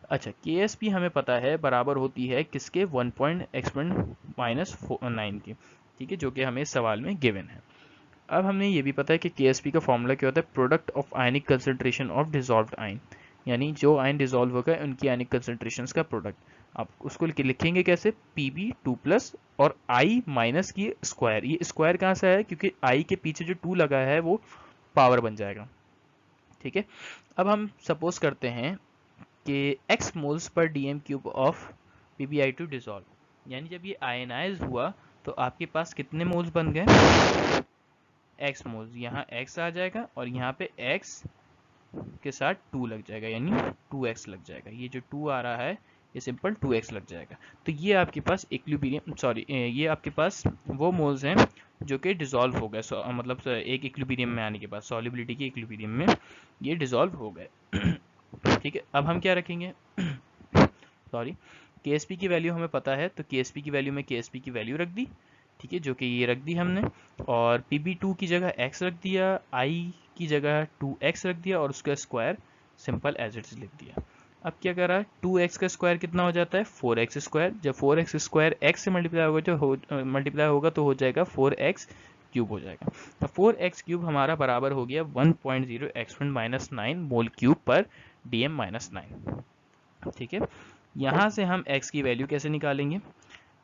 अच्छा, KSP हमें पता है बराबर होती है किसके? 1 एक्सपोनेंट -9 के। ठीक है, जो कि हमें इस सवाल में गिवन है। अब हमें ये भी पता है कि KSP का फॉर्मूला क्या होता है? Product of ionic concentration of dissolved ion, यानी जो आयन डिसॉल्व होगा उनकी आयनिक कंसंट्रेशंस का प्रोडक्ट। आप उसको लिखेंगे कैसे? Pb2+ और I माइनस की स्क्वायर। ये स्क्वायर कहाँ से आया? क्योंकि I के पीछे जो 2 लगा है वो पावर बन जाएगा। ठीक है, अब हम सपोज करते हैं कि x moles per DM³ of PbI2 dissolve, यानी जब ये आयनाइज हुआ तो आपके पास कितने मोल्स बन गए? x moles. यहाँ x आ जाएगा और यहाँ पे x के साथ 2 लग जाएगा, यानी 2x लग जाएगा। ये जो 2 आ रहा है ये सिंपल 2x लग जाएगा। तो ये आपके पास इक्विलिब्रियम, सॉरी, ये आपके पास वो मोल्स हैं जो कि डिसॉल्व हो गए, मतलब एक इक्विलिब्रियम में आने के बाद सॉल्युबिलिटी के इक्विलिब्रियम में ये डिसॉल्व हो गए। ठीक है, अब हम क्या रखेंगे? सॉरी, KSP की वैल्यू हमें पता है, तो KSP की वैल्यू में KSP की वैल्यू रख दी। ठीक है, जो कि ये रख दी हमने, और Pb2 की जगह x रख दिया, I की जगह 2x रख दिया और उसका square simple as it is लिख दिया। अब क्या करा? 2x का स्क्वायर कितना हो जाता है? 4x square. जब 4x स्क्वायर x से मल्टीप्लाई होगा तो हो जाएगा 4x³ हो जाएगा। तो 4x³ हमारा बराबर हो गया 1.0 एक्सपोनेंट -9 मोल क्यूब पर DM-9। ठीक है, यहाँ से हम x की वैल्यू कैसे निकालेंगे?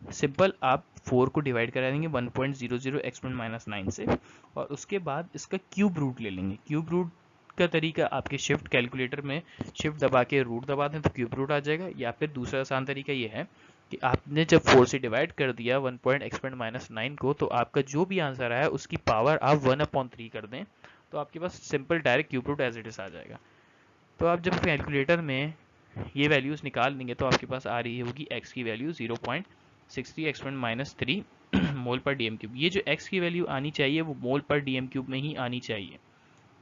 सिंपल आप 4 को डिवाइड करा देंगे 1.00 एक्सपोनेंट माइनस 9 से, और उसके बाद इसका क्यूब रूट ले लेंगे। क्यूब रूट का तरीका आपके शिफ्ट कैलकुलेटर में शिफ्ट दबा के रूट दबा दें तो क्यूब रूट आ जाएगा, या फिर दूसरा आसान तरीका ये है कि आपने जब 4 से डिवाइड कर दिया 1.एक्सपोनेंट-9 को, तो आपका जो भी आंसर आया उसकी पावर आप 1/3 कर दें, तो आपके पास simple direct cube root as it is आ जाएगा। तो आप जब कैलकुलेटर में ये वैल्यूज निकाल देंगे तो आपके पास आ रही होगी x की वैल्यू 0.63 एक्सपोनेंट-3 मोल पर डी एम क्यूब। ये जो x की वैल्यू आनी चाहिए वो मोल पर डी एम क्यूब में ही आनी चाहिए,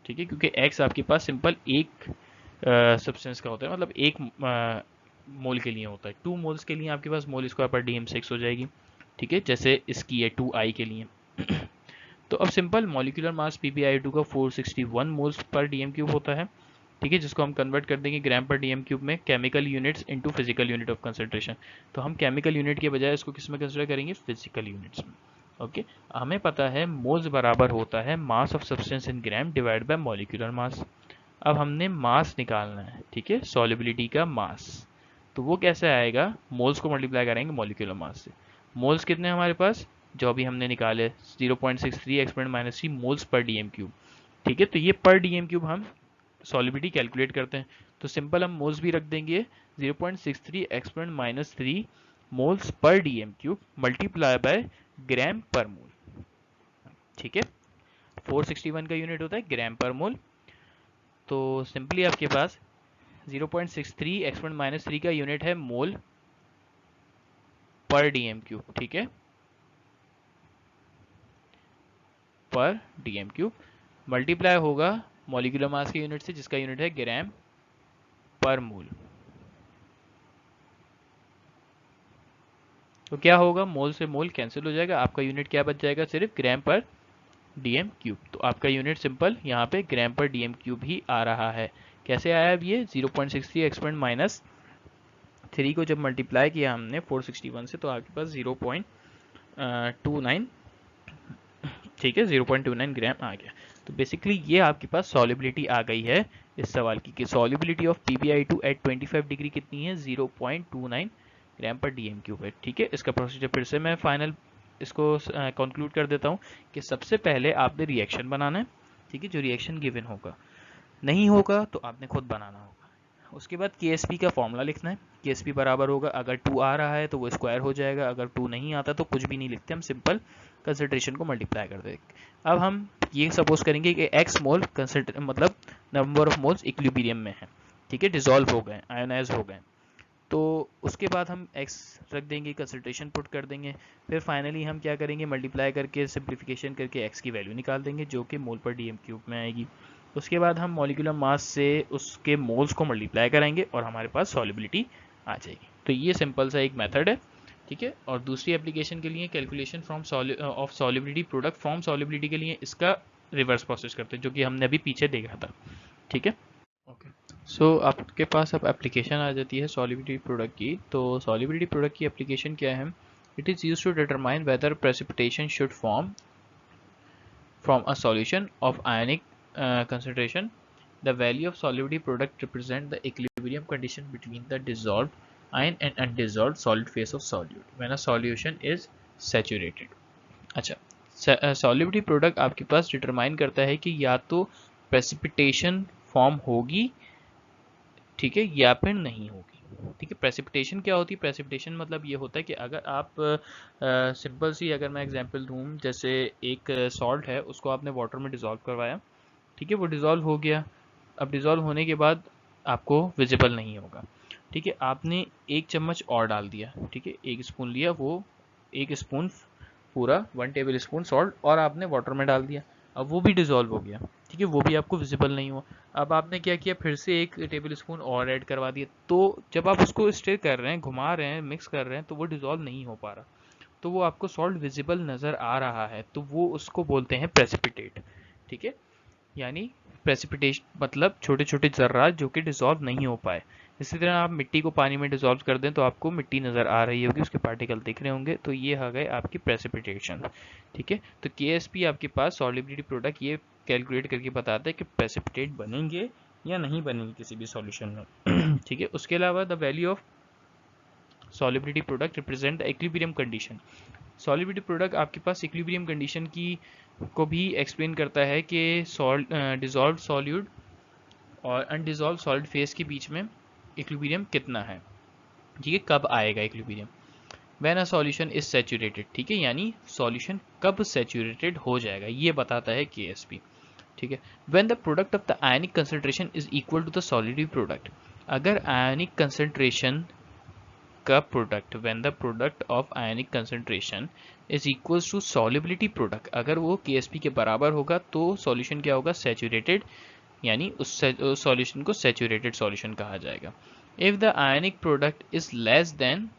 ठीक है, क्योंकि x आपके पास सिंपल एक सब्सटेंस का होता है, मतलब एक मोल के लिए होता है। 2 मोल्स के लिए आपके पास मोल स्क्वायर पर डी एम 6 हो जाएगी, ठीक है, जैसे इसकी है 2i के लिए। तो अब सिंपल मॉलिक्यूलर मास PbI2 का 461 moles per D M cube होता है, ठीक है, जिसको हम कन्वर्ट कर देंगे ग्राम पर डीएम क्यूब में chemical units into physical unit of concentration. तो हम केमिकल यूनिट के बजाय इसको किस में कंसिडर करेंगे, फिजिकल यूनिट्स में। ओके, हमें पता है मोल्स बराबर होता है mass of substance in gram divide by molecular mass. अब हमने मास निकालना है, ठीक है, सॉल्युबिलिटी का मास। तो वो कैसे आएगा, मोल्स को मल्टीप्लाई करेंगे मॉलिक्यूलर मास से। मोल्स कितने हमारे पास, जो अभी हमने निकाले 0.63 एक्सपोनेंट-3 मोल्स पर डीएम क्यूब, ठीक है। तो ये पर डीएम क्यूब हम सॉलिबिलिटी कैलकुलेट करते हैं, तो सिंपल हम मोल्स भी रख देंगे 0.63 एक्सपोनेंट-3 मोल्स पर DM cube multiply by gram पर मोल, ठीक है। 461 का यूनिट होता है ग्राम पर मोल, तो सिंपली आपके पास 0.63 एक्सपोनेंट-3 का यूनिट है मोल पर डीएम क्यूब, ठीक है, पर डीएम क्यूब मल्टीप्लाई होगा मॉलिक्यूलर मास के यूनिट से जिसका यूनिट है ग्राम पर मोल। तो क्या होगा, मोल से मोल कैंसिल हो जाएगा, आपका यूनिट क्या बच जाएगा, सिर्फ ग्राम पर डीएम क्यूब। तो आपका यूनिट सिंपल यहाँ पे ग्राम पर डीएम क्यूब ही आ रहा है। कैसे आया अब ये 0.63 एक्सपोनेंट-3 को जब मल्टीप्लाई किया हमने 461 से, तो आपके पास 0.29, ठीक है, 0.29 ग्राम आ गया। तो बेसिकली ये आपके पास सॉल्युबिलिटी आ गई है इस सवाल की, कि solubility of PbI2 eight 25 degree कितनी है, 0.29 ग्राम पर डीएम क्यूब है, ठीक है। इसका प्रोसीजर फिर से मैं फाइनल इसको कंक्लूड कर देता हूँ कि सबसे पहले आपने रिएक्शन बनाना है, ठीक है, जो रिएक्शन गिवन होगा, नहीं होगा तो आपने खुद बनाना होगा। उसके बाद KSP का फॉर्मूला लिखना है। KSP बराबर होगा, अगर 2 आ रहा है तो वो स्क्वायर हो जाएगा, अगर 2 नहीं आता तो कुछ भी नहीं लिखते, हम सिंपल कंसंट्रेशन को मल्टीप्लाई कर देंगे। अब हम ये सपोज करेंगे कि x मोल मतलब नंबर ऑफ मोल्स इक्विलिब्रियम में है, ठीक है, डिसॉल्व हो गए, आयोनाइज हो गए, तो उसके बाद हम x रख देंगे, कंसंट्रेशन पुट कर देंगे, फिर फाइनली हम क्या करेंगे, मल्टीप्लाई करके सिंप्लीफिकेशन करके x की वैल्यू निकाल देंगे जो कि मोल पर डीएम क्यूब में आएगी। उसके बाद हम मॉलिक्यूलर मास से उसके मोल्स को मल्टीप्लाई कराएंगे और हमारे पास सॉल्युबिलिटी आ जाएगी। तो ये सिंपल सा एक मेथड है, ठीक है। और दूसरी एप्लीकेशन के लिए calculation from of solubility product from solubility के लिए इसका रिवर्स प्रोसेस करते हैं, जो कि हमने अभी पीछे देखा था, ठीक है। ओके, सो आपके पास अब एप्लीकेशन आ जाती है सॉल्युबिलिटी प्रोडक्ट की। तो सॉल्युबिलिटी प्रोडक्ट की एप्लीकेशन क्या है, it is used to determine whether precipitation should form from a solution of ionic concentration. The value of solubility product represent the equilibrium condition between the dissolved ion and undissolved solid phase of solute when a solution is saturated. अच्छा, solubility product आपके पास determine करता है कि या तो precipitation form होगी, ठीक है, या फिर नहीं होगी, ठीक है। प्रेसिपिटेशन क्या होती है, प्रेसिपिटेशन मतलब ये होता है कि अगर आप सिंपल सी अगर मैं एग्जांपल दूँ, जैसे एक सॉल्ट है उसको आपने वाटर में डिज़ोल्व करवाया, ठीक है, वो डिज़ोल्व हो गया। अब डिज़ोल्व होने के बाद आपको विजिबल नहीं होगा, ठीक है, आपने 1 चम्मच और डाल दिया, ठीक है, 1 स्पून लिया, वो 1 स्पून पूरा 1 टेबल स्पून सॉल्ट और आपने वाटर में डाल दिया, अब वो भी डिज़ोल्व हो गया, ठीक है, वो भी आपको विजिबल नहीं हुआ। अब आपने क्या किया, फिर से 1 टेबल स्पून और ऐड करवा दिया, तो जब आप उसको स्टिर कर रहे हैं, घुमा रहे हैं, मिक्स कर रहे हैं, तो वो डिज़ोल्व नहीं हो पा रहा, तो वो आपको सॉल्ट विजिबल नज़र आ रहा है, तो वो उसको बोलते हैं प्रेसिपिटेट, ठीक है। यानी प्रेसिपिटेशन मतलब छोटे छोटे जर्रात जो कि डिसॉल्व नहीं हो पाए। इसी तरह आप मिट्टी को पानी में डिसॉल्व कर दें तो आपको मिट्टी नज़र आ रही होगी, उसके पार्टिकल दिख रहे होंगे, तो ये आ गए आपकी प्रेसिपिटेशन, ठीक है। तो KSP आपके पास सॉल्युबिलिटी प्रोडक्ट ये कैलकुलेट करके बताता है कि प्रेसिपिटेट बनेंगे या नहीं बनेंगे किसी भी सॉल्यूशन में, ठीक है। उसके अलावा the value of solubility product represent the equilibrium condition. Solubility product आपके पास equilibrium condition की को भी explain करता है कि dissolved solute और undissolved solid phase के बीच में equilibrium कितना है, ठीक है, कब आएगा equilibrium. When a solution is saturated, ठीक है, यानी solution कब saturated हो जाएगा ये बताता है KSP, ठीक है. When the product of the ionic concentration is equal to the solubility product, अगर ionic concentration का product, when the product of ionic concentration is equals to solubility product, अगर वो KSP के बराबर होगा तो solution क्या होगा, saturated, यानी उस solution को saturated solution कहा जाएगा. If the ionic product is less than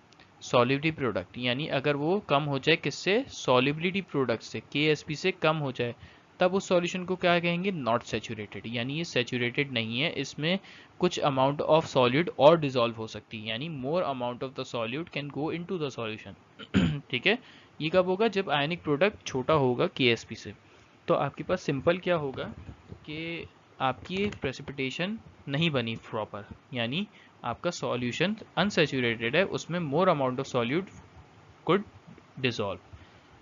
solubility product, यानी अगर वो कम हो जाए किससे, solubility product से, KSP से कम हो जाए, तब उस सॉल्यूशन को क्या कहेंगे, नॉट सैचुरेटेड, यानी ये सैचुरेटेड नहीं है, इसमें कुछ अमाउंट ऑफ सॉल्यूट और डिसॉल्व हो सकती है, यानी मोर amount of the solute can go into the solution, ठीक है. ये कब होगा, जब आयनिक प्रोडक्ट छोटा होगा KSP से. तो आपके पास सिंपल क्या होगा कि आपकी प्रेसिपिटेशन नहीं बनी प्रॉपर, यानी आपका सॉल्यूशन अनसैचुरेटेड है, उसमें more amount of solute could dissolve.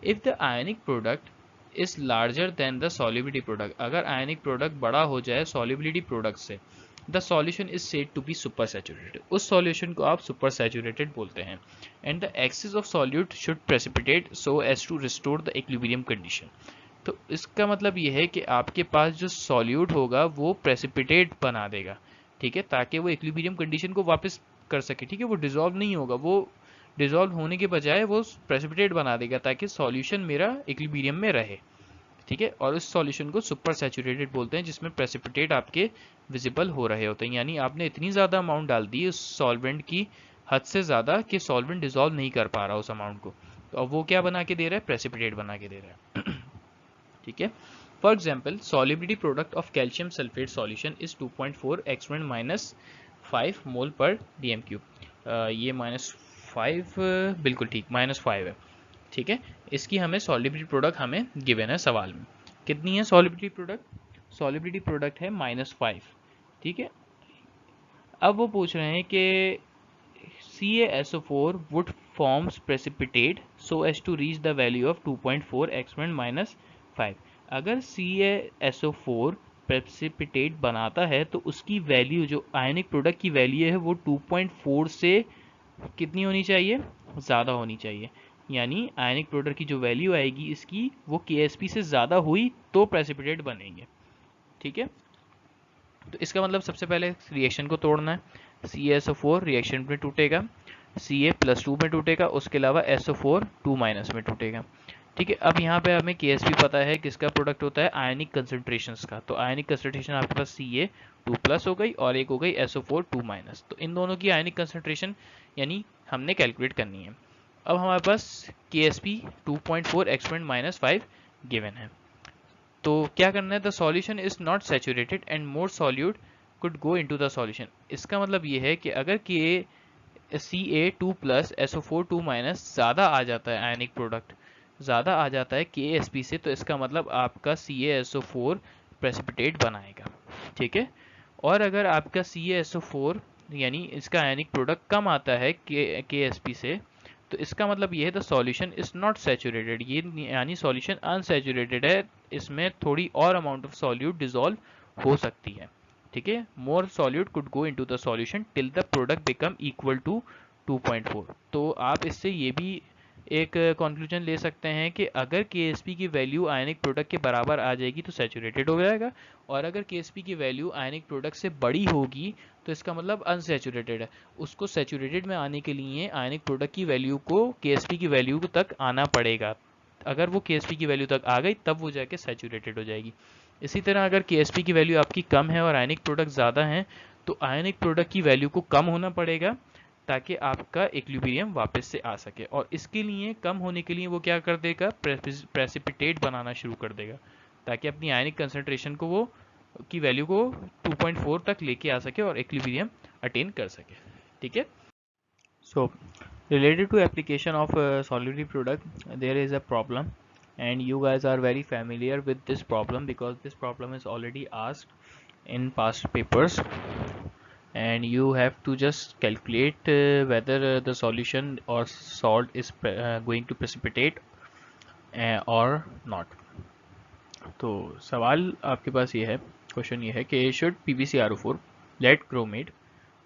If the ionic product is larger than the solubility product, अगर आयनिक प्रोडक्ट बड़ा हो जाए सॉल्युबिलिटी प्रोडक्ट से, the solution is said to be super saturated, उस सॉल्यूशन को आप सुपर सैचुरेटेड बोलते हैं. And the excess of solute should precipitate so as to restore the equilibrium condition. तो इसका मतलब ये है कि आपके पास जो सॉल्यूट होगा वो प्रेसिपिटेट बना देगा, ठीक है, ताकि वो इक्विलिब्रियम कंडीशन को वापस कर सके, ठीक है. वो डिसॉल्व नहीं होगा, वो डिसॉल्व होने के बजाय वो प्रेसिपिटेट बना देगा ताकि सॉल्यूशन मेरा इक्विलिब्रियम में रहे, ठीक है. और उस सॉल्यूशन को सुपर सैचुरेटेड बोलते हैं, जिसमें प्रेसिपिटेट आपके विजिबल हो रहे होते हैं, यानी आपने इतनी ज़्यादा अमाउंट डाल दी उस सॉल्वेंट की, हद से ज़्यादा कि सॉल्वेंट डिसॉल्व नहीं कर पा रहा उस अमाउंट को, तो अब वो क्या बना के दे रहा है, प्रेसिपिटेट बना के दे रहा है, ठीक है. For example, solubility product of calcium sulphate solution is 2.4 exponent -5 मोल पर डीएम क्यूब. ये -5 बिल्कुल ठीक, -5 है, ठीक है. इसकी हमें सॉल्युबिलिटी प्रोडक्ट हमें गिवन है सवाल में. कितनी है सॉल्युबिलिटी प्रोडक्ट, सॉल्युबिलिटी प्रोडक्ट है -5, ठीक है. अब वो पूछ रहे हैं कि CaSO4 would forms precipitate so as to reach the value of 2.4 exponent -5. अगर CaSO4 प्रेसिपिटेट बनाता है तो उसकी वैल्यू, जो आयनिक प्रोडक्ट की वैल्यू है, वो 2.4 से कितनी होनी चाहिए, ज़्यादा होनी चाहिए. यानी आयनिक प्रोडक्ट की जो वैल्यू आएगी इसकी, वो KSP से ज़्यादा हुई तो प्रेसिपिटेट बनेंगे, ठीक है. तो इसका मतलब सबसे पहले रिएक्शन को तोड़ना है. CaSO4 रिएक्शन में टूटेगा, Ca+2 में टूटेगा, उसके अलावा SO4 2- में टूटेगा, ठीक है. अब यहाँ पे हमें KSP पता है किसका प्रोडक्ट होता है, आयनिक कंसंट्रेशंस का. तो आयनिक कंसंट्रेशन आपके पास Ca2+ हो गई और एक हो गई SO4 2-. तो इन दोनों की आयनिक कंसंट्रेशन यानी हमने कैलकुलेट करनी है. अब हमारे पास KSP 2.4 एक्सपोनेंट -5 गिवन है. तो क्या करना है, the solution is not saturated and more solute could go into the solution. इसका मतलब ये है कि अगर Ca2+ SO4 2- ज़्यादा आ जाता है, आयनिक प्रोडक्ट ज़्यादा आ जाता है KSP से, तो इसका मतलब आपका CaSO4 प्रेसिपिटेट बनाएगा, ठीक है. और अगर आपका CaSO4 यानी इसका आयनिक प्रोडक्ट कम आता है KSP से, तो इसका मतलब ये है the solution is not saturated, ये यानी सॉल्यूशन अनसैचुरेटेड है, इसमें थोड़ी और अमाउंट ऑफ सॉल्यूट डिसॉल्व हो सकती है, ठीक है. More solute could go into the solution till the product become equal to 2.4. तो आप इससे ये भी एक कंक्लूजन ले सकते हैं कि अगर KSP की वैल्यू आयनिक प्रोडक्ट के बराबर आ जाएगी तो सैचुरेटेड हो जाएगा, और अगर KSP की वैल्यू आयनिक प्रोडक्ट से बड़ी होगी तो इसका मतलब अनसैचुरेटेड है. उसको सैचुरेटेड में आने के लिए आयनिक प्रोडक्ट की वैल्यू को KSP की वैल्यू तक आना पड़ेगा. अगर वो KSP की वैल्यू तक आ गई तब वो जाके सैचुरेटेड हो जाएगी. इसी तरह अगर KSP की वैल्यू आपकी कम है और आयनिक प्रोडक्ट ज़्यादा है, तो आयनिक प्रोडक्ट की वैल्यू को कम होना पड़ेगा ताकि आपका इक्विलिब्रियम वापस से आ सके. और इसके लिए कम होने के लिए वो क्या कर देगा, प्रेसिपिटेट बनाना शुरू कर देगा ताकि अपनी आयनिक कंसंट्रेशन को वो की वैल्यू को 2.4 तक लेके आ सके और इक्विलिब्रियम अटेन कर सके, ठीक है. सो related to application of solubility product, there is a problem and you guys are very familiar with this problem because this problem is already asked in past papers. and you have to just calculate whether the solution or salt is going to precipitate or not. तो सवाल आपके पास ये है, question ये है कि should PbCrO4 lead chromate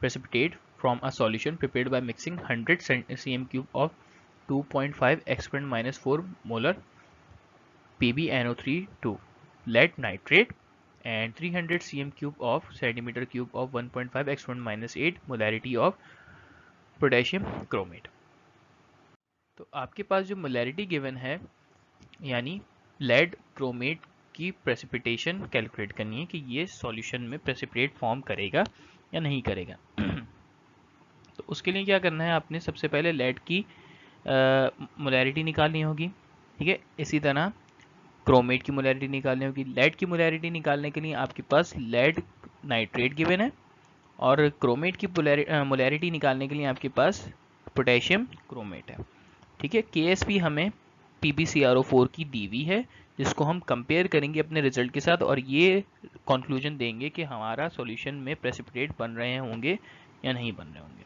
precipitate from a solution prepared by mixing 100 cm cube of 2.5 exponent minus 4 molar PbNO3 to lead nitrate and 300 cm cube of centimeter cube of 1.5 exponent minus 8 molarity of potassium chromate. तो आपके पास जो molarity given है, यानी lead chromate की precipitation calculate करनी है कि ये सॉल्यूशन में प्रेसिपिटेट फॉर्म करेगा या नहीं करेगा। तो उसके लिए क्या करना है, आपने सबसे पहले लेड की मोलैरिटी निकालनी होगी, ठीक है। इसी तरह क्रोमेट की मोलैरिटी निकालनी होगी। लेड की मोलैरिटी निकालने के लिए आपके पास लेड नाइट्रेट गिवन है और क्रोमेट की मोलैरिटी निकालने के लिए आपके पास पोटेशियम क्रोमेट है, ठीक है। KSP हमें PbCrO4 की दी हुई है, जिसको हम कंपेयर करेंगे अपने रिजल्ट के साथ और ये कंक्लूजन देंगे कि हमारा सॉल्यूशन में प्रेसिपिटेट बन रहे होंगे या नहीं बन रहे होंगे।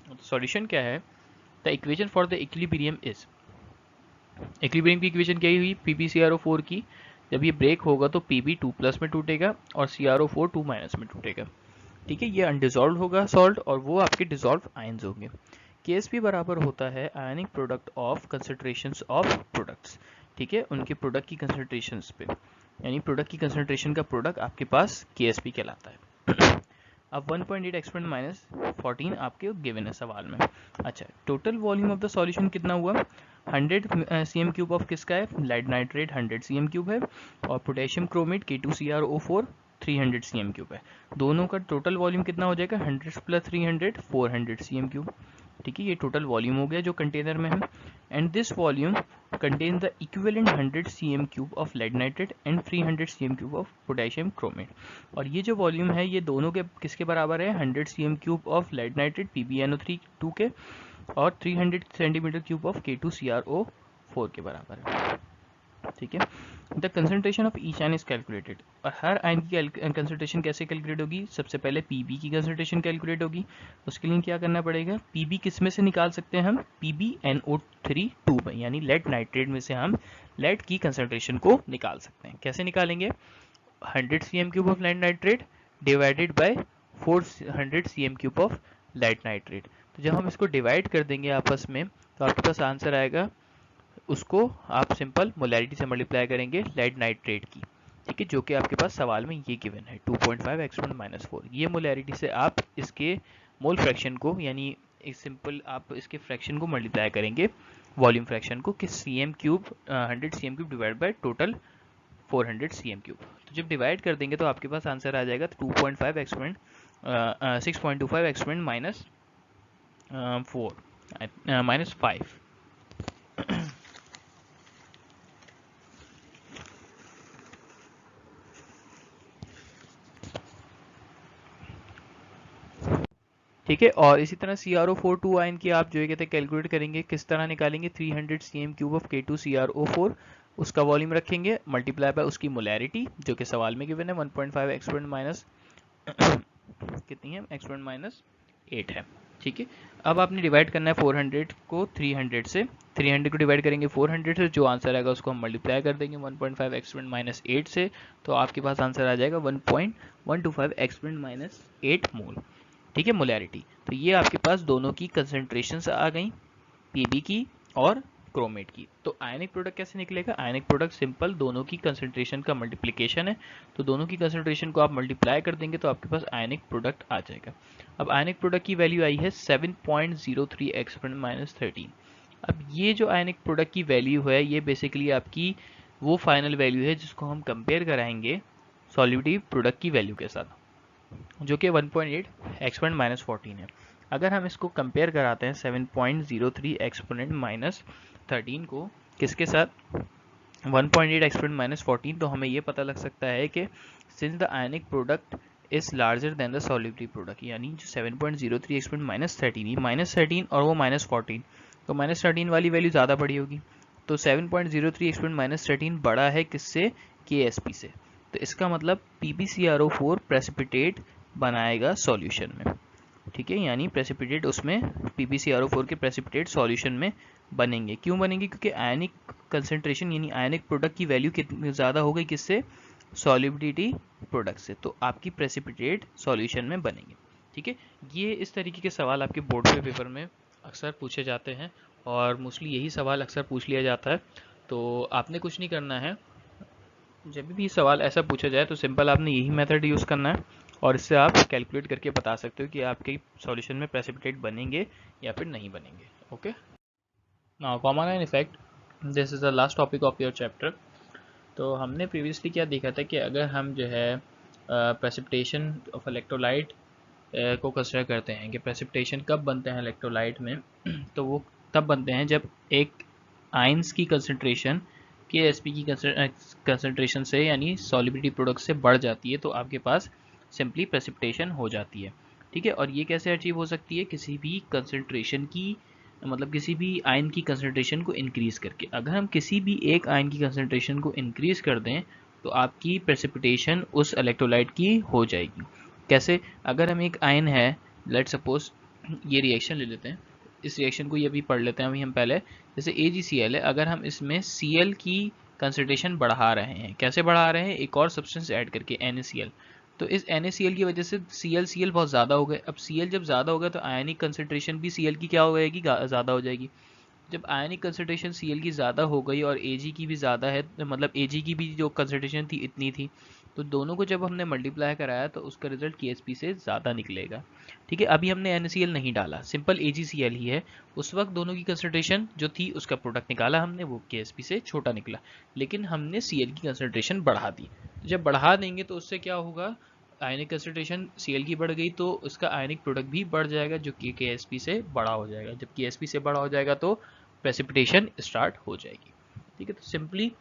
तो सॉल्यूशन क्या है, the equation for the equilibrium is, equilibrium की इक्वेशन क्या हुई PbCrO4 की, जब ये ब्रेक होगा तो Pb 2+ में टूटेगा और CrO4 2- में टूटेगा, ठीक है। ये अनडिजॉल्व होगा सॉल्ट और वो आपके डिजॉल्व आयंस होंगे। KSP बराबर होता है ionic product of concentrations of products, ठीक है, उनके प्रोडक्ट की कंसंट्रेशंस पे, यानी प्रोडक्ट की कंसंट्रेशन का प्रोडक्ट आपके पास KSP कहलाता है। अब 1.8 एक्सपोनेंट माइनस 14 आपके गिवन है सवाल में। अच्छा, total volume of the solution कितना हुआ, 100 cm क्यूब ऑफ किसका है, लेड नाइट्रेट 100 cm क्यूब है और potassium chromate K2CrO4 300 cm cube है। दोनों का टोटल वॉल्यूम कितना हो जाएगा, 100 + 300 400 cm क्यूब, ठीक है। ये टोटल वॉल्यूम हो गया जो कंटेनर में है। And this volume contain the equivalent 100 cm cube of lead nitrate and 300 cm cube of potassium chromate. और ये जो वॉल्यूम है ये दोनों के किसके बराबर है, 100 cm cube of lead nitrate PbNO3 2 के और 300 cm क्यूब ऑफ K2CrO4 के बराबर है, ठीक है। The concentration of each ion is calculated, और हर आयन की कंसंट्रेशन कैसे कैलकुलेट होगी, सबसे पहले Pb की कंसंट्रेशन कैलकुलेट होगी। उसके लिए क्या करना पड़ेगा, Pb किस में से निकाल सकते हैं हम, PbNO3 2 में, यानी लेड नाइट्रेट में से हम लेड की कंसंट्रेशन को निकाल सकते हैं। कैसे निकालेंगे, 100 cm cube of lead nitrate divided by 400 cm cube of lead nitrate. तो जब हम इसको डिवाइड कर देंगे आपस में तो आपके पास आंसर आएगा, उसको आप सिंपल मोलैरिटी से मल्टीप्लाई करेंगे लेड नाइट्रेट की, ठीक है, जो कि आपके पास सवाल में ये गिवन है 2.5 एक्सपोनेंट माइनस 4। ये मोलैरिटी से आप इसके मोल फ्रैक्शन को, यानी एक सिंपल आप इसके फ्रैक्शन को मल्टीप्लाई करेंगे वॉल्यूम फ्रैक्शन को कि cm cube 100 cm cube divide by total 400 cm cube. तो जब डिवाइड कर देंगे तो आपके पास आंसर आ जाएगा 2.5 एक्सपोनेंट 6.25 एक्सपोनेंट माइनस 4 माइनस 5। ठीक है, और इसी तरह CrO4 2 आयन की आप जो है कहते हैं कैलकुलेट करेंगे, किस तरह निकालेंगे, 300 cm क्यूब ऑफ K2CrO4 उसका वॉल्यूम रखेंगे मल्टीप्लाई बाय उसकी मोलैरिटी जो कि सवाल में गिवन है 1.5 एक्सपोनेंट माइनस कितनी है, एक्सपोनेंट माइनस 8 है, ठीक है। अब आपने डिवाइड करना है 400 को 300 से, 300 को डिवाइड करेंगे 400 से, जो आंसर आएगा उसको हम मल्टीप्लाई कर देंगे 1.5 एक्सपोनेंट माइनस 8 से, तो आपके पास आंसर आ जाएगा 1.125 एक्सपोनेंट माइनस 8 मोल, ठीक है, मोलैरिटी। तो ये आपके पास दोनों की कंसंट्रेशंस आ गई, Pb की और क्रोमेट की। तो आयनिक प्रोडक्ट कैसे निकलेगा, आयनिक प्रोडक्ट सिंपल दोनों की कंसंट्रेशन का मल्टीप्लिकेशन है, तो दोनों की कंसंट्रेशन को आप मल्टीप्लाई कर देंगे तो आपके पास आयनिक प्रोडक्ट आ जाएगा। अब आयनिक प्रोडक्ट की वैल्यू आई है 7.03 एक्सपोनेंट माइनस 13। अब ये जो आयनिक प्रोडक्ट की वैल्यू है ये बेसिकली आपकी वो फाइनल वैल्यू है जिसको हम कंपेयर कराएंगे सॉल्यूटिव प्रोडक्ट की वैल्यू के साथ, जो कि 1.8 एक्सपोनेंट माइनस 14 है। अगर हम इसको कंपेयर कराते हैं 7.03 एक्सपोनेंट माइनस 13 को किसके साथ, 1.8 एक्सपोनेंट माइनस 14, तो हमें ये पता लग सकता है कि since the ionic product is larger than the solutive product, यानी जो 7.03 एक्सपोनेंट माइनस 13, ये माइनस 13 और वो माइनस 14, तो माइनस 13 वाली वैल्यू ज़्यादा बड़ी होगी, तो 7.03 एक्सपोनेंट माइनस 13 बड़ा है किससे, KSP से। तो इसका मतलब PbCrO4 प्रेसिपिटेट बनाएगा सॉल्यूशन में, ठीक है, यानी प्रेसिपिटेट उसमें PbCrO4 के प्रेसिपिटेट सॉल्यूशन में बनेंगे। क्यों बनेंगे? क्योंकि आयनिक कंसंट्रेशन यानी आयनिक प्रोडक्ट की वैल्यू कितनी ज़्यादा हो गई, किससे? सॉल्युबिलिटी प्रोडक्ट से, तो आपकी प्रेसिपिटेट सॉल्यूशन में बनेंगे। ठीक है, ये इस तरीके के सवाल आपके बोर्ड पे पेपर में अक्सर पूछे जाते हैं और मोस्टली यही सवाल अक्सर पूछ लिया जाता है। तो आपने कुछ नहीं करना है, जब भी सवाल ऐसा पूछा जाए तो सिंपल आपने यही मेथड यूज़ करना है और इससे आप कैलकुलेट करके बता सकते हो कि आपके सॉल्यूशन में प्रेसिपिटेट बनेंगे या फिर नहीं बनेंगे। Okay, now common ion effect, this is the last topic of your chapter. तो हमने प्रीवियसली क्या देखा था कि अगर हम जो है प्रेसिपिटेशन ऑफ इलेक्ट्रोलाइट को कंसिडर करते हैं कि प्रेसिपिटेशन कब बनते हैं इलेक्ट्रोलाइट में, तो वो तब बनते हैं जब एक आयंस की कंसंट्रेशन KSP की कंसंट्रेशन से यानी सॉल्युबिलिटी प्रोडक्ट से बढ़ जाती है, तो आपके पास सिंपली प्रेसिपिटेशन हो जाती है। ठीक है, और ये कैसे अचीव हो सकती है? किसी भी कंसंट्रेशन की, मतलब किसी भी आयन की कंसंट्रेशन को इंक्रीज करके। अगर हम किसी भी एक आयन की कंसंट्रेशन को इंक्रीज कर दें तो आपकी प्रेसिपिटेशन उस इलेक्ट्रोलाइट की हो जाएगी। कैसे? अगर हम एक आयन है, लेट सपोज ये रिएक्शन ले लेते हैं, इस रिएक्शन को ये भी पढ़ लेते हैं अभी हम पहले। जैसे AgCl है, अगर हम इसमें Cl की कंसंट्रेशन बढ़ा रहे हैं, कैसे बढ़ा रहे हैं? एक और सब्सटेंस ऐड करके, NaCl। तो इस NaCl की वजह से Cl बहुत ज़्यादा हो गए। अब Cl जब ज़्यादा हो गया तो आयनिक कंसंट्रेशन भी Cl की क्या हो जाएगी? ज़्यादा हो जाएगी। जब आयनिक कंसंट्रेशन Cl की ज़्यादा हो गई और Ag की भी ज़्यादा है, मतलब Ag की भी जो कंसंट्रेशन थी इतनी थी, तो दोनों को जब हमने मल्टीप्लाई कराया तो उसका रिजल्ट KSP से ज़्यादा निकलेगा। ठीक है, अभी हमने NaCl नहीं डाला, सिंपल AgCl ही है। उस वक्त दोनों की कंसंट्रेशन जो थी उसका प्रोडक्ट निकाला हमने, वो KSP से छोटा निकला, लेकिन हमने Cl की कंसंट्रेशन बढ़ा दी। जब बढ़ा देंगे तो उससे क्या होगा? आयनिक कंसंट्रेशन Cl की बढ़ गई तो उसका आयनिक प्रोडक्ट भी बढ़ जाएगा जो कि KSP से बड़ा हो जाएगा। जब KSP से बड़ा हो जाएगा तो प्रेसिपिटेशन स्टार्ट हो जाएगी। ठीक है, तो सिंपली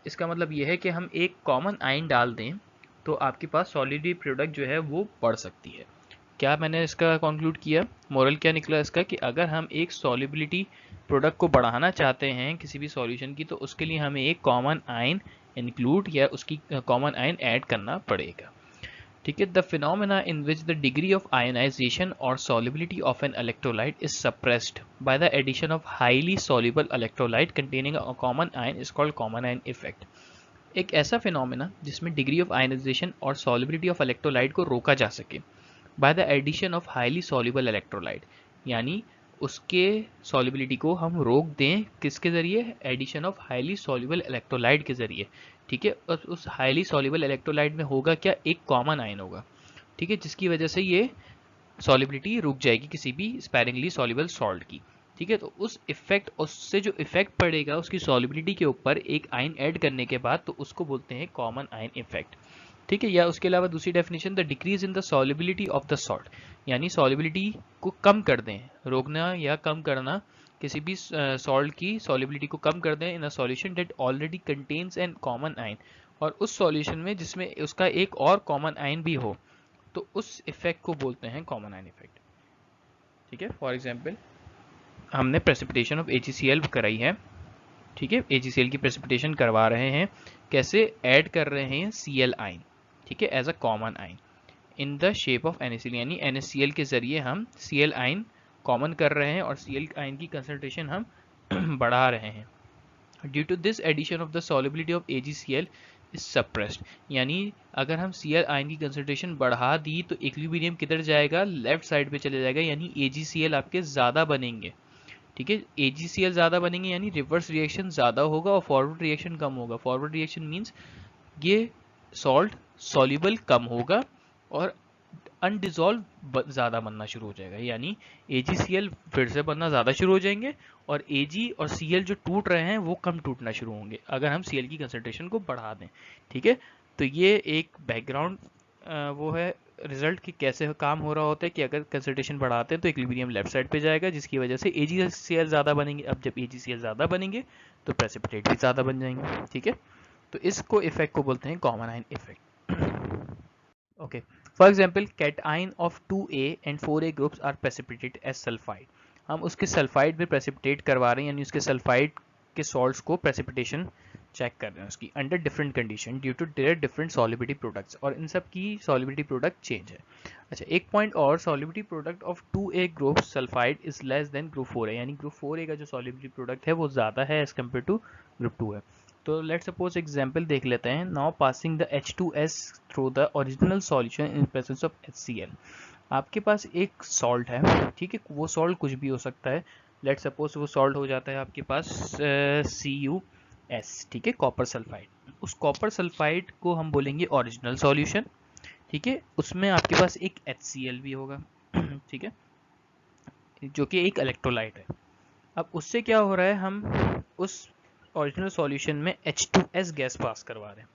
इसका मतलब ये है कि हम एक कॉमन आयन डाल दें तो आपके पास सॉलिड प्रोडक्ट जो है वो बढ़ सकती है। क्या मैंने इसका कंक्लूड किया? मोरल क्या निकला इसका? कि अगर हम एक सॉल्युबिलिटी प्रोडक्ट को बढ़ाना चाहते हैं किसी भी सॉल्यूशन की, तो उसके लिए हमें एक कॉमन आयन इंक्लूड या उसकी कॉमन आयन ऐड करना पड़ेगा। ठीक है, the phenomena in which the degree of ionisation और solubility of an electrolyte is suppressed by the addition of highly soluble electrolyte containing a common ion is called common ion effect। एक ऐसा phenomena जिसमें degree of ionisation और solubility of electrolyte को रोका जा सके by the addition of highly soluble electrolyte, यानी उसके solubility को हम रोक दें किसके जरिए? Addition of highly soluble electrolyte के जरिए। ठीक है, और उस हाईली soluble इलेक्ट्रोलाइट में होगा क्या? एक कॉमन आयन होगा। ठीक है, जिसकी वजह से ये solubility रुक जाएगी किसी भी स्पैरिंगली soluble सॉल्ट की। ठीक है, तो उस इफेक्ट, उससे जो इफेक्ट पड़ेगा उसकी solubility के ऊपर एक आयन ऐड करने के बाद, तो उसको बोलते हैं कॉमन आयन इफेक्ट। ठीक है, या उसके अलावा दूसरी definition, the decrease in the solubility of the salt, यानी solubility को कम कर दें, रोकना या कम करना किसी भी सॉल्ट की solubility को कम कर दें in a solution that already contains an common ion, और उस सॉल्यूशन में जिसमें उसका एक और कॉमन आयन भी हो, तो उस इफेक्ट को बोलते हैं कॉमन आयन इफेक्ट। ठीक है, फॉर एग्जांपल हमने प्रेसिपिटेशन ऑफ AgCl कराई है। ठीक है, AgCl की प्रेसिपिटेशन करवा रहे हैं, कैसे? ऐड कर रहे हैं Cl आयन, ठीक है, as a common ion in the shape of NaCl, यानी NaCl के जरिए हम Cl आयन कॉमन कर रहे हैं और Cl आयन की कंसंट्रेशन हम बढ़ा रहे हैं। Due to this addition of the solubility of AgCl is suppressed, यानी अगर हम Cl आयन की कंसंट्रेशन बढ़ा दी तो इक्विलिब्रियम किधर जाएगा? लेफ्ट साइड पे चले जाएगा, यानी AgCl आपके ज़्यादा बनेंगे। ठीक है, AgCl ज़्यादा बनेंगे यानी रिवर्स रिएक्शन ज़्यादा होगा और फॉरवर्ड रिएक्शन कम होगा। फॉरवर्ड रिएक्शन मीन्स ये सॉल्ट सॉल्युबल कम होगा और अनडिजॉल्व ज़्यादा बनना शुरू हो जाएगा, यानी AgCl फिर से बनना ज़्यादा शुरू हो जाएंगे और Ag और Cl जो टूट रहे हैं वो कम टूटना शुरू होंगे अगर हम Cl की कंसंट्रेशन को बढ़ा दें। ठीक है, तो ये एक बैकग्राउंड वो है रिजल्ट कि कैसे काम हो रहा होता है कि अगर कंसंट्रेशन बढ़ाते हैं तो इक्विलिब्रियम लेफ्ट साइड पे जाएगा, जिसकी वजह से AgCl ज़्यादा बनेंगे। अब जब AgCl ज़्यादा बनेंगे तो प्रेसिपिटेट भी ज़्यादा बन जाएंगे। ठीक है, तो इसको इफेक्ट को बोलते हैं common ion effect. Okay, for example cation of 2A and 4A groups are precipitate as sulphide. हम उसके सल्फाइड में प्रेसिपिटेट करवा रहे हैं, यानी उसके सल्फाइड के सॉल्ट्स को प्रेसिपिटेशन चेक कर रहे हैं उसकी under different condition due to their different solubility products, और इन सब की सॉलिबिलिटी प्रोडक्ट चेंज है। अच्छा, एक पॉइंट और, solubility product of 2A group sulphide is less than group 4A, यानी ग्रुप 4A का जो सॉलिबिलिटी प्रोडक्ट है वो ज़्यादा है एज कम्पेयर टू ग्रुप 2 है। तो लेट सपोज एग्जांपल देख लेते हैं। Now passing the H2S through the original solution in presence of HCl। आपके पास एक सॉल्ट है, ठीक है, वो सॉल्ट कुछ भी हो सकता है। लेट सपोज वो सॉल्ट हो जाता है आपके पास CuS, ठीक है, कॉपर सल्फाइड। उस कॉपर सल्फाइड को हम बोलेंगे ओरिजिनल सॉल्यूशन, ठीक है। उसमें आपके पास एक HCl भी होगा, ठीक है, जो कि एक इलेक्ट्रोलाइट है। अब उससे क्या हो रहा है, हम उस ओरिजिनल सॉल्यूशन में H2S गैस पास करवा रहे हैं,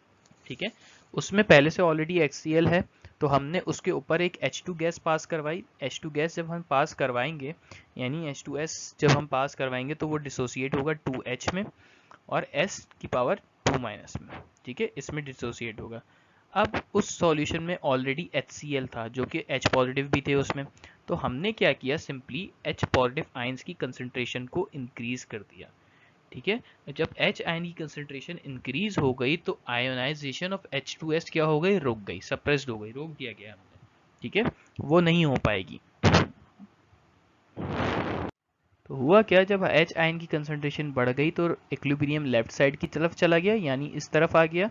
ठीक है। उसमें पहले से ऑलरेडी HCl है, तो हमने उसके ऊपर एक H2 गैस पास करवाई। H2 गैस जब हम पास करवाएंगे, यानी H2S जब हम पास करवाएंगे तो वो डिसोसिएट होगा 2H में और S की पावर 2 माइनस में, ठीक है, इसमें डिसोसिएट होगा। अब उस सॉल्यूशन में ऑलरेडी HCl था जो कि H पॉजिटिव भी थे उसमें, तो हमने क्या किया, सिंपली H पॉजिटिव आयंस की कंसंट्रेशन को इंक्रीज कर दिया, ठीक है। जब H आयन की कंसंट्रेशन इंक्रीज हो गई तो आयोनाइजेशन ऑफ H2S क्या हो गई, रुक गई, सप्रेस्ड हो गई, रोक दिया गया हमने, ठीक है, वो नहीं हो पाएगी। तो हुआ क्या, जब H आयन की कंसंट्रेशन बढ़ गई तो इक्विलिब्रियम लेफ्ट साइड की तरफ चला गया, यानी इस तरफ आ गया,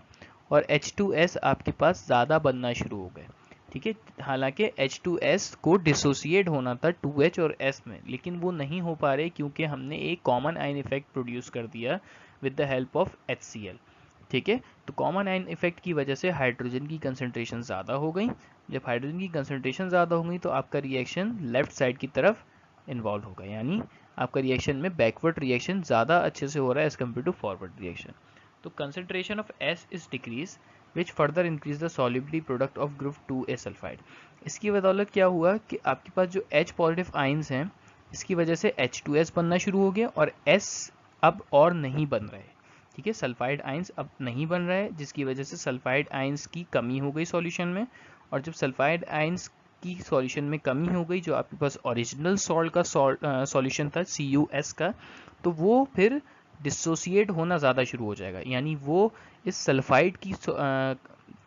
और H2S आपके पास ज़्यादा बनना शुरू हो गए, ठीक है। हालांकि H2S को डिसोसिएट होना था 2H और S में, लेकिन वो नहीं हो पा रहे क्योंकि हमने एक कॉमन आयन इफेक्ट प्रोड्यूस कर दिया with the help of HCl, ठीक है। तो कॉमन आयन इफेक्ट की वजह से हाइड्रोजन की कंसंट्रेशन ज़्यादा हो गई। जब हाइड्रोजन की कंसंट्रेशन ज़्यादा हो गई तो आपका रिएक्शन लेफ्ट साइड की तरफ इन्वॉल्व होगा, यानी आपका रिएक्शन में बैकवर्ड रिएक्शन ज़्यादा अच्छे से हो रहा है as compare to forward reaction. तो concentration of S is decrease which further increase the solubility product of group 2A sulphide. इसकी बदौलत क्या हुआ कि आपके पास जो H पॉजिटिव आयंस हैं, इसकी वजह से H2S बनना शुरू हो गया और S अब और नहीं बन रहे, ठीक है, सल्फाइड आयंस अब नहीं बन रहा है, जिसकी वजह से सल्फाइड आयंस की कमी हो गई सॉल्यूशन में। और जब सल्फाइड आयंस की सॉल्यूशन में कमी हो गई, जो आपके पास ओरिजिनल सॉल्ट का सॉल्यूशन था CuS का, तो वो फिर डिसोसिएट होना ज़्यादा शुरू हो जाएगा, यानी वो इस सल्फाइड की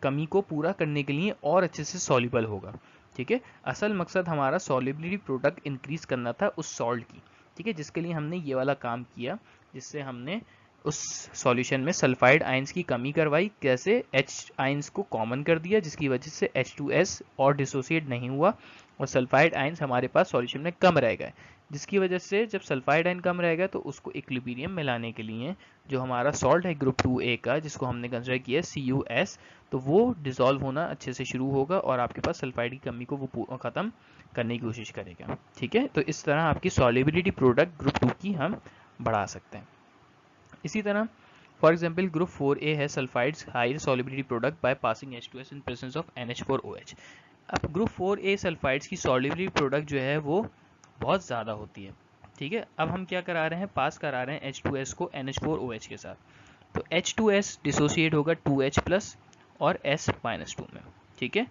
कमी को पूरा करने के लिए और अच्छे से सॉल्युबल होगा, ठीक है। असल मकसद हमारा सॉल्युबिलिटी प्रोडक्ट इंक्रीज करना था उस सॉल्ट की, ठीक है, जिसके लिए हमने ये वाला काम किया, जिससे हमने उस सॉल्यूशन में सल्फाइड आयंस की कमी करवाई। कैसे, H आयंस को कॉमन कर दिया, जिसकी वजह से H2S और डिसोसिएट नहीं हुआ और सल्फाइड आयंस हमारे पास सॉल्यूशन में कम रह गए, जिसकी वजह से जब सल्फाइड आयन कम रहेगा तो उसको इक्विलिब्रियम में लाने के लिए जो हमारा सॉल्ट है ग्रुप 2A का, जिसको हमने कंसिडर किया CuS, तो वो डिसॉल्व होना अच्छे से शुरू होगा और आपके पास सल्फाइड की कमी को वो ख़त्म करने की कोशिश करेगा, ठीक है। तो इस तरह आपकी सॉल्युबिलिटी प्रोडक्ट ग्रुप 2 की हम बढ़ा सकते हैं। इसी तरह फॉर एग्जाम्पल ग्रुप 4A है sulphides higher solubility product by passing H2S in presence of NH4OH। अब ग्रुप 4A सल्फाइड्स की सॉल्युबिलिटी प्रोडक्ट जो है वो बहुत ज़्यादा होती है, ठीक है। अब हम क्या करा रहे हैं, पास करा रहे हैं H2S को NH4OH के साथ, तो H2S डिसोसिएट होगा 2H प्लस और S माइनस 2 में, ठीक है।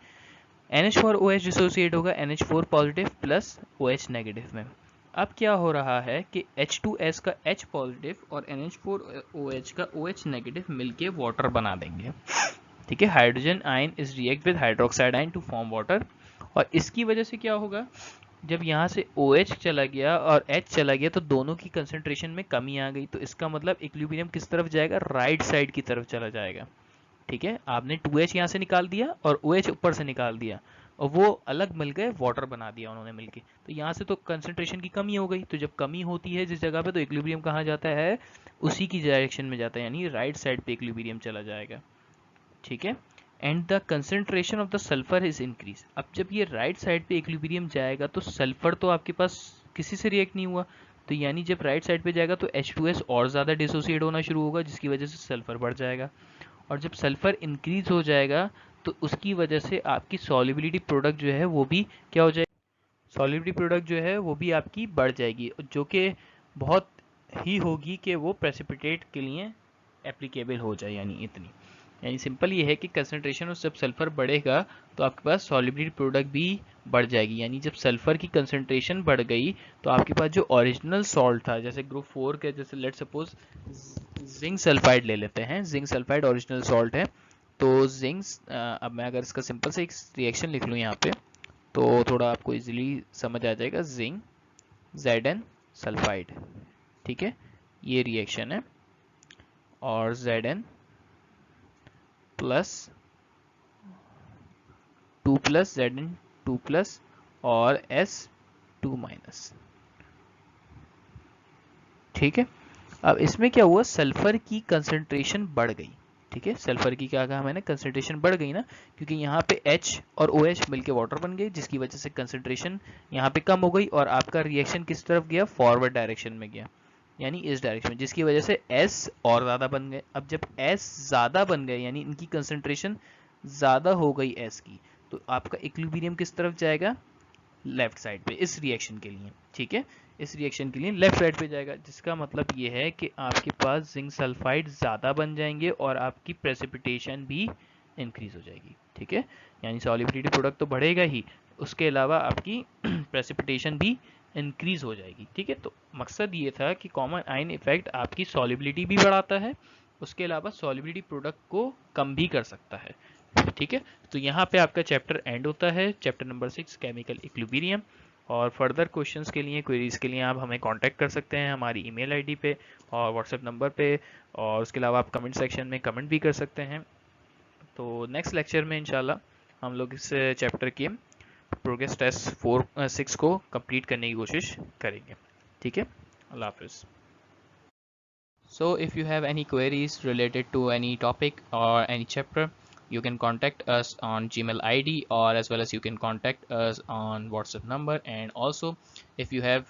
NH4OH डिसोसिएट होगा NH4 positive plus OH negative में। अब क्या हो रहा है कि H2S का H पॉजिटिव और NH4OH का OH नेगेटिव मिलके वाटर बना देंगे, ठीक है। Hydrogen ion is react with hydroxide ion to form water, और इसकी वजह से क्या होगा, जब यहाँ से OH चला गया और H चला गया तो दोनों की कंसंट्रेशन में कमी आ गई, तो इसका मतलब इक्विलिब्रियम किस तरफ जाएगा, राइट साइड की तरफ चला जाएगा, ठीक है। आपने 2H यहाँ से निकाल दिया और OH ऊपर से निकाल दिया और वो अलग मिल गए, वाटर बना दिया उन्होंने मिलके, तो यहाँ से तो कंसंट्रेशन की कमी हो गई। तो जब कमी होती है जिस जगह पे, तो इक्विलिब्रियम कहाँ जाता है, उसी की डायरेक्शन में जाता है, यानी राइट साइड पे इक्विलिब्रियम चला जाएगा, ठीक है। And the concentration of the sulphur is increase. अब जब ये राइट साइड पे इक्विलिब्रियम जाएगा तो सल्फर तो आपके पास किसी से रिएक्ट नहीं हुआ, तो यानी जब राइट साइड पे जाएगा तो H2S और ज़्यादा डिसोसिएट होना शुरू होगा, जिसकी वजह से सल्फर बढ़ जाएगा, और जब सल्फर इंक्रीज हो जाएगा तो उसकी वजह से आपकी सॉल्युबिलिटी प्रोडक्ट जो है वो भी क्या हो जाएगी, सॉल्युबिलिटी प्रोडक्ट जो है वो भी आपकी बढ़ जाएगी, जो कि बहुत ही होगी कि वो प्रेसिपिटेट के लिए एप्लीकेबल हो जाए, यानी इतनी। यानी सिंपल ये है कि कंसनट्रेशन और जब सल्फर बढ़ेगा तो आपके पास सॉल्युबिलिटी प्रोडक्ट भी बढ़ जाएगी। यानी जब सल्फर की कंसनट्रेशन बढ़ गई तो आपके पास जो ओरिजिनल सॉल्ट था, जैसे ग्रुप 4 के, जैसे लेट सपोज जिंक सल्फाइड ले लेते हैं, जिंक सल्फाइड ओरिजिनल सॉल्ट है, तो जिंक, अब मैं अगर इसका सिंपल से एक रिएक्शन लिख लूँ यहाँ पे तो थोड़ा आपको इजीली समझ आ जाएगा। जिंक Zn सल्फाइड, ठीक है, ये रिएक्शन है, और Zn plus 2 plus Zn 2 plus और S 2 माइनस, ठीक है। अब इसमें क्या हुआ, सल्फर की कंसंट्रेशन बढ़ गई, ठीक है, सल्फर की क्या कहा मैंने, कंसंट्रेशन बढ़ गई ना, क्योंकि यहाँ पे H और OH मिलके वाटर बन गई, जिसकी वजह से कंसंट्रेशन यहाँ पे कम हो गई और आपका रिएक्शन किस तरफ गया, फॉरवर्ड डायरेक्शन में गया, यानी इस डायरेक्शन में, जिसकी वजह से S और ज़्यादा बन गए। अब जब S ज़्यादा बन गए यानी इनकी कंसंट्रेशन ज़्यादा हो गई S की, तो आपका इक्विलिब्रियम किस तरफ जाएगा, लेफ्ट साइड पे, इस रिएक्शन के लिए, ठीक है, इस रिएक्शन के लिए लेफ्ट साइड पे जाएगा, जिसका मतलब ये है कि आपके पास जिंक सल्फाइड ज़्यादा बन जाएंगे और आपकी प्रेसिपिटेशन भी इंक्रीज हो जाएगी, ठीक है, यानी सॉल्युबिलिटी प्रोडक्ट तो बढ़ेगा ही, उसके अलावा आपकी प्रेसिपिटेशन भी इंक्रीज हो जाएगी, ठीक है। तो मकसद ये था कि कॉमन आयन इफेक्ट आपकी सॉल्युबिलिटी भी बढ़ाता है, उसके अलावा सॉल्युबिलिटी प्रोडक्ट को कम भी कर सकता है, ठीक है। तो यहाँ पे आपका चैप्टर एंड होता है, चैप्टर नंबर 6 केमिकल इक्विलिब्रियम। और फर्दर क्वेश्चंस के लिए, क्वेरीज के लिए आप हमें कांटेक्ट कर सकते हैं हमारी ईमेल आईडी पे और व्हाट्सएप नंबर पे, और उसके अलावा आप कमेंट सेक्शन में कमेंट भी कर सकते हैं। तो नेक्स्ट लेक्चर में इंशाल्लाह हम लोग इस चैप्टर के प्रोग्रेस टेस्ट 6 को कंप्लीट करने की कोशिश करेंगे, ठीक है। अल्लाह हाफिज़। So if you have any queries related to any topic or any chapter, you can contact us on Gmail ID, or as well as you can contact us on WhatsApp number. And also, if you have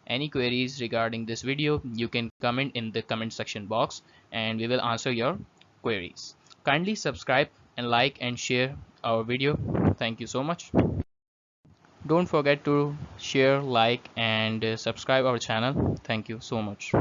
any queries regarding this video, you can comment in the comment section box and we will answer your queries. Kindly subscribe and like and share our video. Thank you so much. Don't forget to share, like and subscribe our channel. Thank you so much.